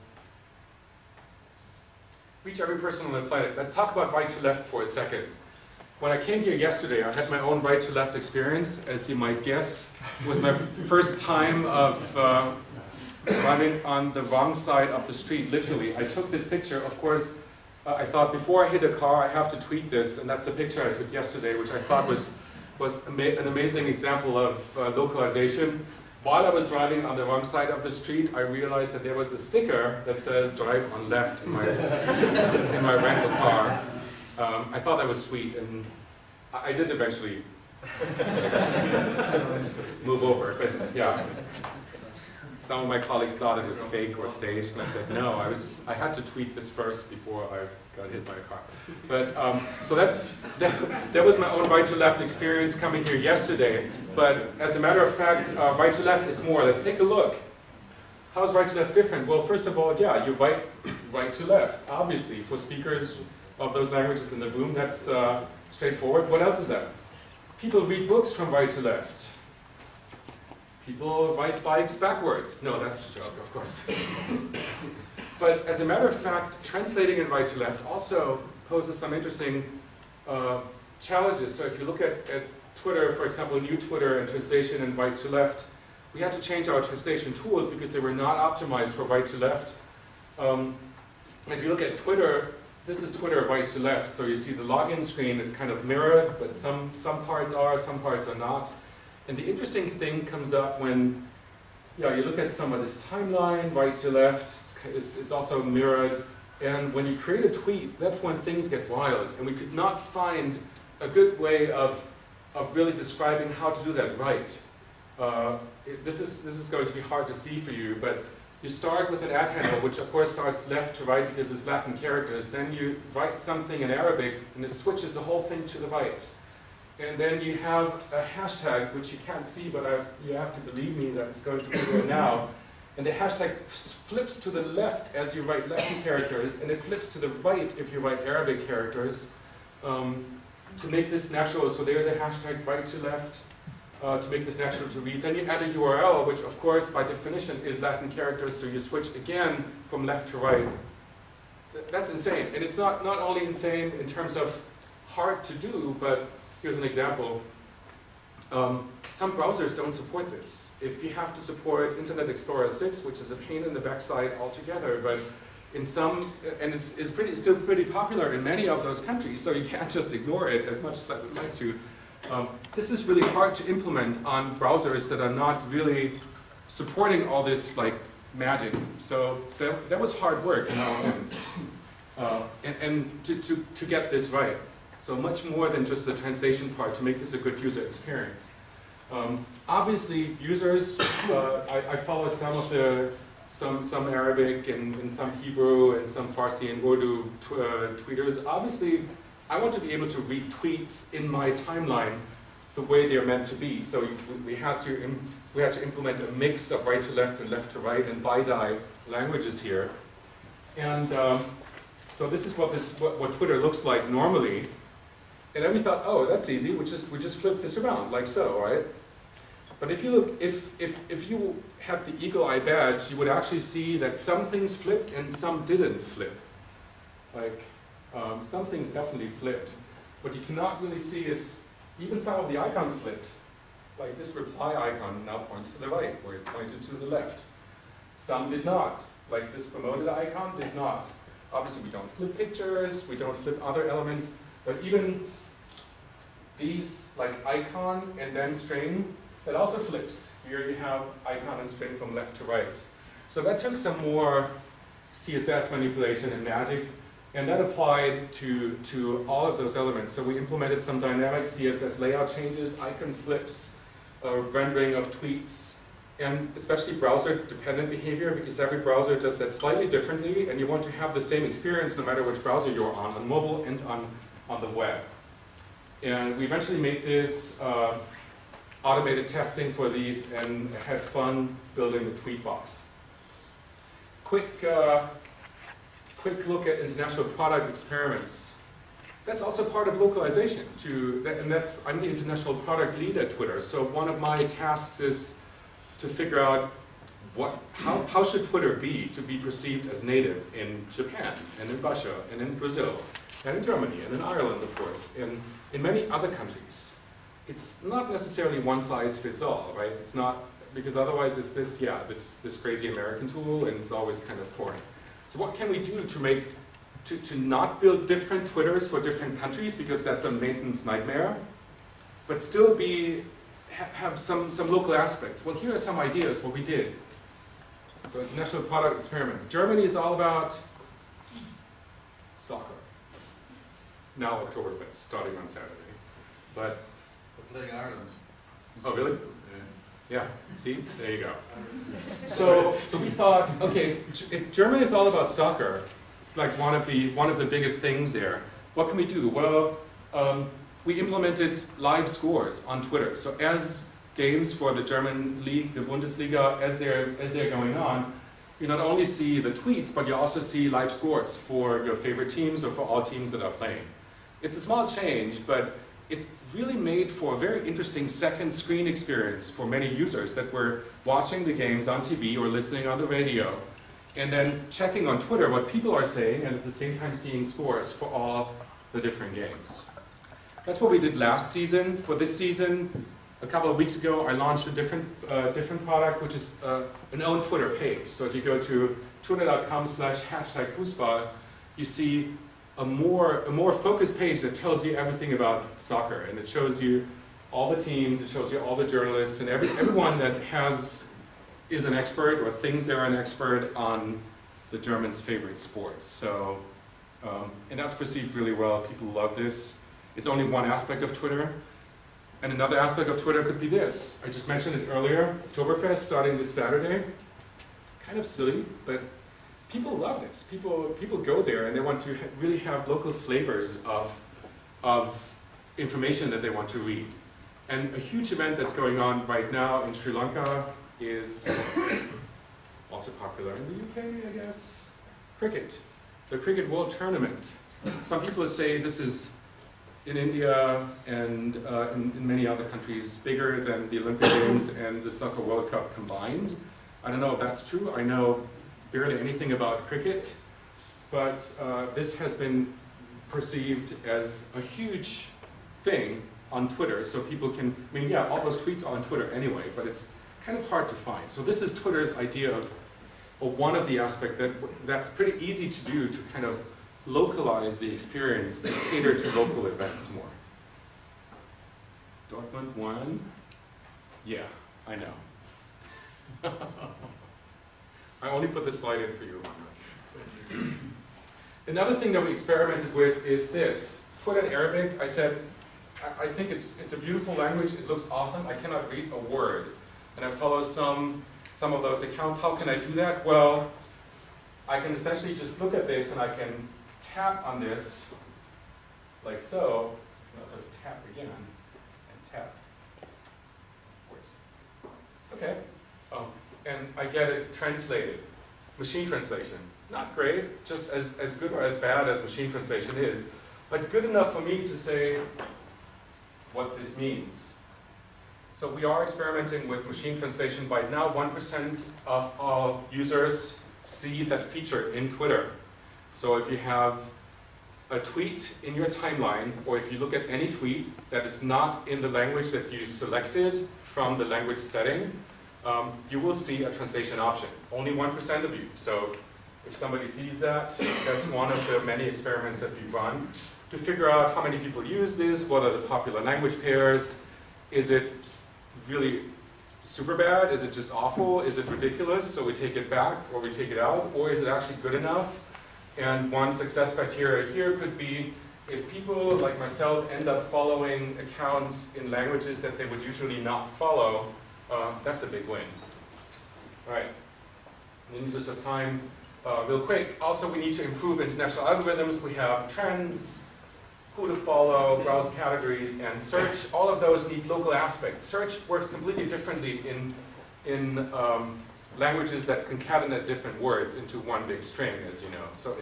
reach every person on the planet. Let's talk about Righttoleft for a second. When I came here yesterday, I had my own Righttoleft experience, as you might guess. It was my first time of running on the wrong side of the street, literally. I took this picture, of course, I thought before I hit a car, I have to tweet this, and that's the picture I took yesterday, which I thought was an amazing example of localization. While I was driving on the wrong side of the street, I realized that there was a sticker that says "drive on left" in my rental car. I thought that was sweet, and I did eventually move over, but yeah. some of my colleagues thought it was fake or staged, and I said, no, I had to tweet this first before I got hit by a car. But, so that was my own right-to-left experience coming here yesterday. But as a matter of fact, right-to-left is more. Let's take a look. How is right-to-left different? Well, first of all, yeah, you write right-to-left. Obviously, for speakers of those languages in the room, that's straightforward. What else is that? People read books from right to left. People ride bikes backwards. No, that's a joke, of course. But as a matter of fact, translating in right to left also poses some interesting challenges. So if you look at Twitter, for example, new Twitter and translation in right to left, we had to change our translation tools because they were not optimized for right to left. If you look at Twitter, this is Twitter right to left. So you see the login screen is kind of mirrored, but some parts are, some parts are not. And the interesting thing comes up when you look at some of this timeline, right to left, it's also mirrored. And when you create a tweet, that's when things get wild. And we could not find a good way of really describing how to do that right. This is going to be hard to see for you, but you start with an handle, which of course starts left to right because it's Latin characters. Then you write something in Arabic, and it switches the whole thing to the right. And then you have a hashtag, which you can't see, but you have to believe me that it's going to be there now. And the hashtag flips to the left as you write Latin characters, and it flips to the right if you write Arabic characters to make this natural. So there's a hashtag right to left. To make this natural to read. Then you add a URL, which of course by definition is Latin characters, so you switch again from left to right. That's insane. And it's not only insane in terms of hard to do, but here's an example. Some browsers don't support this. If you have to support Internet Explorer 6, which is a pain in the backside altogether, but in some, and it's still pretty popular in many of those countries, so you can't just ignore it as much as I would like to. This is really hard to implement on browsers that are not really supporting all this like magic. So that was hard work on our end, and to get this right. So much more than just the translation part to make this a good user experience. Obviously, users. I follow some of some Arabic and some Hebrew and some Farsi and Urdu tweeters. Obviously, I want to be able to read tweets in my timeline the way they're meant to be. So we had to implement a mix of right to left and left to right and BiDi languages here. And so this is what Twitter looks like normally. And then we thought, oh, that's easy. We just flip this around like so, right? But if you look, if you had the eagle eye badge, you would actually see that some things flipped and some didn't flip. Like. Some things definitely flipped. What you cannot really see is even some of the icons flipped. Like this reply icon now points to the right, where it pointed to the left. Some did not. Like this promoted icon did not. Obviously we don't flip pictures, we don't flip other elements, but even these, like icon and then string, that also flips. Here you have icon and string from left to right. So that took some more CSS manipulation and magic. And that applied to all of those elements. So we implemented some dynamic CSS layout changes, icon flips, rendering of tweets, and especially browser-dependent behavior, because every browser does that slightly differently, and you want to have the same experience no matter which browser you're on mobile and on the web. And we eventually made this automated testing for these and had fun building the tweet box. Quick look at international product experiments. That's also part of localization, I'm the international product lead at Twitter, so one of my tasks is to figure out how should Twitter be to be perceived as native in Japan, and in Russia, and in Brazil, and in Germany, and in Ireland, of course, and in many other countries. It's not necessarily one size fits all, right? It's not, because otherwise it's this crazy American tool, and it's always kind of foreign. So what can we do to not build different Twitters for different countries, because that's a maintenance nightmare, but still have some local aspects? Well, here are some ideas what we did. So international product experiments. Germany is all about soccer. Now Oktoberfest, starting on Saturday. But for playing Ireland. oh really? Yeah, see? There you go. So we thought, okay, if German is all about soccer, it's like one of the biggest things there. What can we do? Well, we implemented live scores on Twitter. So as games for the German league, the Bundesliga, as they're going on, you not only see the tweets, but you also see live scores for your favorite teams or for all teams that are playing. It's a small change, but it really made for a very interesting second screen experience for many users that were watching the games on TV or listening on the radio, and then checking on Twitter what people are saying, and at the same time seeing scores for all the different games. That's what we did last season. For this season, a couple of weeks ago, I launched a different product, which is an own Twitter page. So if you go to twitter.com/#Fußball, you see a more focused page that tells you everything about soccer, and it shows you all the teams, it shows you all the journalists, and everyone that is an expert or thinks they're an expert on the Germans' favorite sports. So, and that's perceived really well. People love this. It's only one aspect of Twitter. And another aspect of Twitter could be this. I just mentioned it earlier, Oktoberfest starting this Saturday. Kind of silly, but people love this. People go there and they want to really have local flavors of information that they want to read. And a huge event that's going on right now in Sri Lanka is also popular in the UK, I guess, cricket. The Cricket World Tournament. Some people say this is, in India and in many other countries, bigger than the Olympic Games and the Soccer World Cup combined. I don't know if that's true. I know barely anything about cricket, but this has been perceived as a huge thing on Twitter, so people can, I mean, yeah, all those tweets are on Twitter anyway, but it's kind of hard to find. So this is Twitter's idea of, or one of the aspects that's pretty easy to do to kind of localize the experience and cater to local events more. Dortmund won? Yeah, I know. I only put this slide in for you. Another thing that we experimented with is this. Twitter in Arabic, I said, I think it's a beautiful language, it looks awesome, I cannot read a word. And I follow some of those accounts. How can I do that? Well, I can essentially just look at this and I can tap on this, like so, and also tap again, and tap. Works. Okay. Oh, and I get it translated. Machine translation. Not great, just as good or as bad as machine translation is, but good enough for me to say what this means. So we are experimenting with machine translation. By now, 1% of all users see that feature in Twitter. So if you have a tweet in your timeline, or if you look at any tweet that is not in the language that you selected from the language setting, you will see a translation option. Only 1% of you. So if somebody sees that, that's one of the many experiments that we've run to figure out how many people use this, what are the popular language pairs, is it really super bad, is it just awful, is it ridiculous, so we take it back or we take it out, or is it actually good enough? And one success criteria here could be if people like myself end up following accounts in languages that they would usually not follow, that's a big win. All right, in the interest of time, real quick, also we need to improve international algorithms. We have trends, who to follow, browse categories, and search. All of those need local aspects. Search works completely differently in languages that concatenate different words into one big string, as you know. So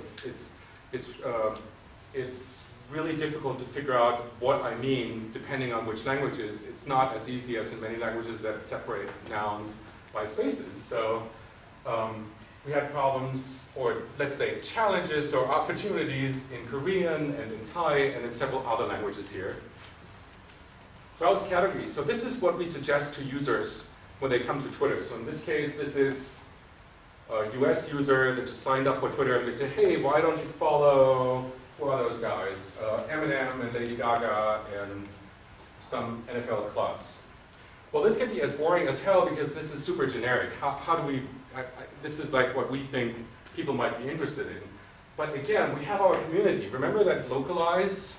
it's really difficult to figure out what I mean depending on which languages. It's not as easy as in many languages that separate nouns by spaces. So we had problems, or let's say challenges or opportunities in Korean and in Thai and in several other languages here. Browse categories. So this is what we suggest to users when they come to Twitter. So in this case, this is a US user that just signed up for Twitter, and we say, hey, why don't you follow, who are those guys? Eminem and Lady Gaga and some NFL clubs. Well, this can be as boring as hell because this is super generic. How do we, this is like what we think people might be interested in. But again, we have our community. Remember that localize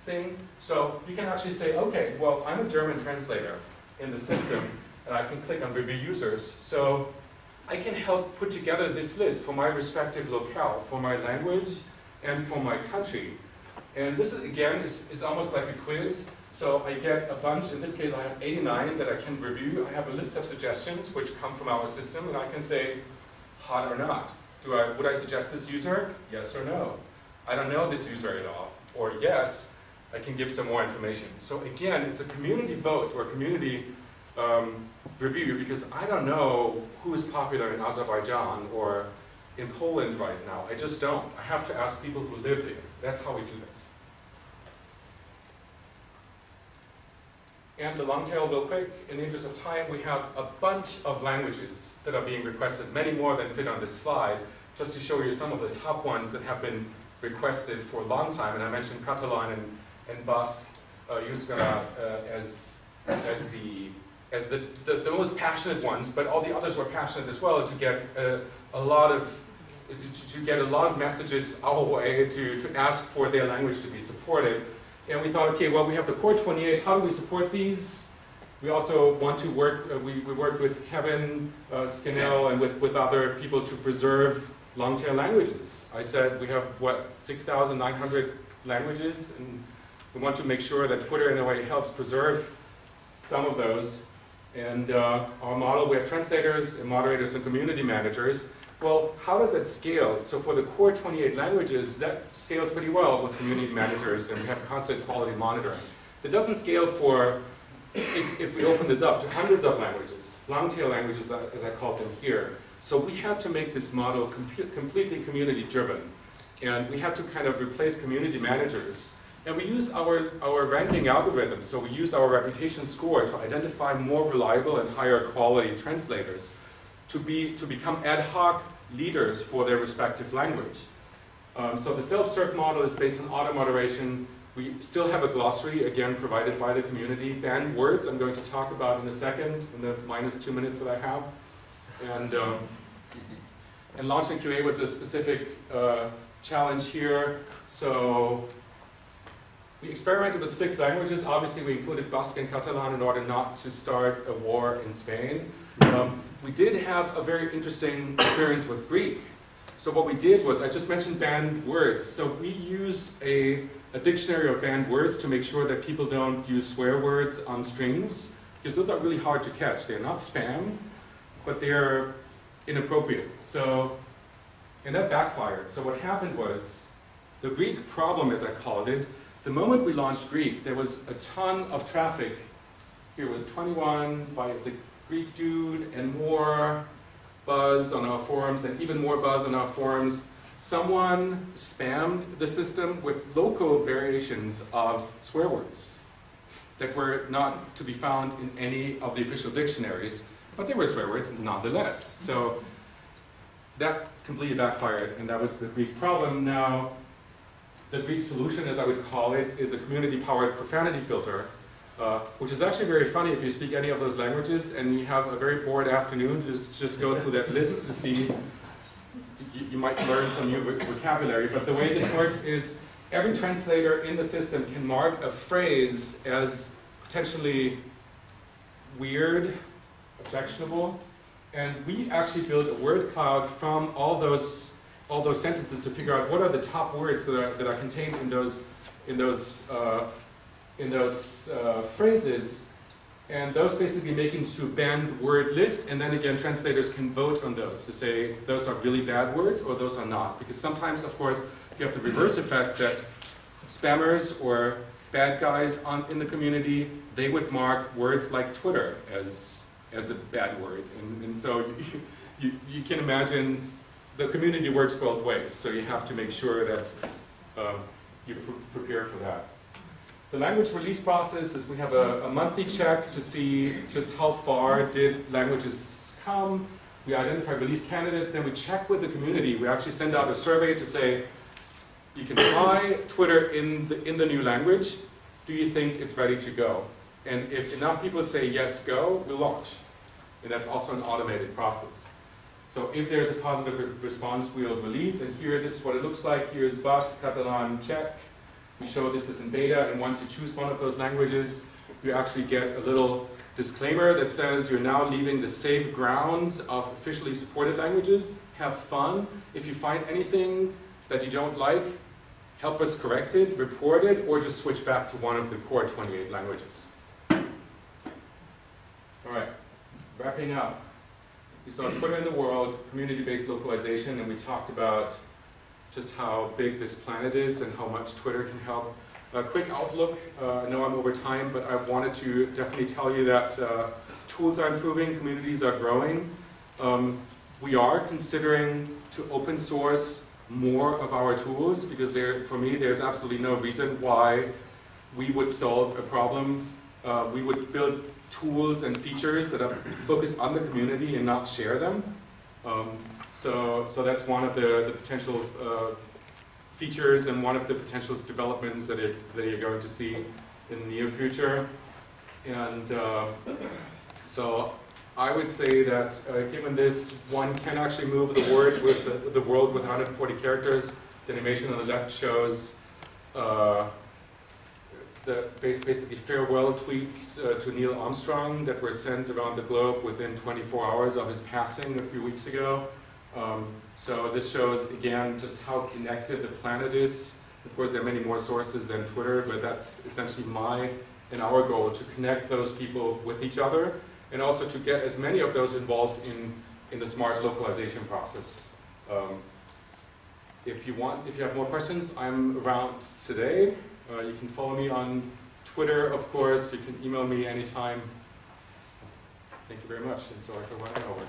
thing? So you can actually say, okay, well, I'm a German translator in the system, and I can click on Review Users. So I can help put together this list for my respective locale, for my language, and for my country. And this is, again, is almost like a quiz. So I get a bunch, in this case I have 89 that I can review. I have a list of suggestions which come from our system, and I can say hot or not. Would I suggest this user? Yes or no? I don't know this user at all. Or yes, I can give some more information. So again, it's a community vote or community review, because I don't know who is popular in Azerbaijan or in Poland right now. I just don't. I have to ask people who live there. That's how we do this. And the long tail real quick, in the interest of time, we have a bunch of languages that are being requested, many more than fit on this slide, just to show you some of the top ones that have been requested for a long time. And I mentioned Catalan and Basque, Euskara as the most passionate ones, but all the others were passionate as well to get a lot of messages our way to ask for their language to be supported. And we thought, okay, well, we have the core 28. How do we support these? We also want to work. We worked with Kevin Skinnell and with other people to preserve long-tail languages. I said we have what 6,900 languages, and we want to make sure that Twitter in a way helps preserve some of those. And our model, we have translators and moderators and community managers. Well, how does that scale? So for the core 28 languages, that scales pretty well with community managers, and we have constant quality monitoring. It doesn't scale for, if we open this up to hundreds of languages, long-tail languages as I call them here. So we have to make this model completely community-driven. And we have to kind of replace community managers. And we use our ranking algorithm. So we used our reputation score to identify more reliable and higher quality translators to become ad hoc leaders for their respective language. So the self-serve model is based on auto-moderation. We still have a glossary, again, provided by the community. Banned words I'm going to talk about in a second, in the -2 minutes that I have. And launching QA was a specific challenge here. So we experimented with 6 languages. Obviously, we included Basque and Catalan in order not to start a war in Spain. We did have a very interesting experience with Greek. So what we did was, I just mentioned banned words. So we used a dictionary of banned words to make sure that people don't use swear words on strings, because those are really hard to catch. They're not spam, but they're inappropriate. So, and that backfired. So what happened was, the Greek problem, as I called it, the moment we launched Greek, there was a ton of traffic. Here with 21 by the Greek dude, and more buzz on our forums, and even more buzz on our forums. Someone spammed the system with local variations of swear words that were not to be found in any of the official dictionaries, but they were swear words nonetheless. So that completely backfired, and that was the Greek problem. Now, the Greek solution, as I would call it, is a community-powered profanity filter, which is actually very funny if you speak any of those languages and you have a very bored afternoon. Just go through that list to see. You might learn some new vocabulary, but the way this works is every translator in the system can mark a phrase as potentially weird, objectionable, and we actually build a word cloud from all those sentences to figure out what are the top words that are contained in those phrases, and those basically make into a banned word list, and then again translators can vote on those to say those are really bad words or those are not. Because sometimes, of course, you have the reverse effect that spammers or bad guys in the community, they would mark words like Twitter as a bad word. And so you can imagine the community works both ways, so you have to make sure that you prepare for that. The language release process is we have a monthly check to see just how far did languages come. We identify release candidates, then we check with the community. We actually send out a survey to say, you can try Twitter in the new language. Do you think it's ready to go? And if enough people say yes, go, we'll launch. And that's also an automated process. So if there's a positive response, we'll release. And here, this is what it looks like. Here's Basque, Catalan, Czech. We show this is in beta, and once you choose one of those languages, you actually get a little disclaimer that says you're now leaving the safe grounds of officially supported languages. Have fun. If you find anything that you don't like, help us correct it, report it, or just switch back to one of the core 28 languages. All right, wrapping up. We saw Twitter in the world, community-based localization, and we talked about just how big this planet is and how much Twitter can help. A quick outlook. I know I'm over time, but I wanted to definitely tell you that tools are improving, communities are growing. We are considering to open source more of our tools because for me, there's absolutely no reason why we would solve a problem. We would build tools and features that are focused on the community and not share them. So that's one of the potential features and one of the potential developments that you're going to see in the near future. And so I would say that given this, one can actually move the world with 140 characters. The animation on the left shows basically farewell tweets to Neil Armstrong that were sent around the globe within 24 hours of his passing a few weeks ago. So this shows, again, just how connected the planet is. Of course, there are many more sources than Twitter, but that's essentially my and our goal, to connect those people with each other, and also to get as many of those involved in the smart localization process. If you have more questions, I'm around today. You can follow me on Twitter, of course. You can email me anytime. Thank you very much, and sorry for running over.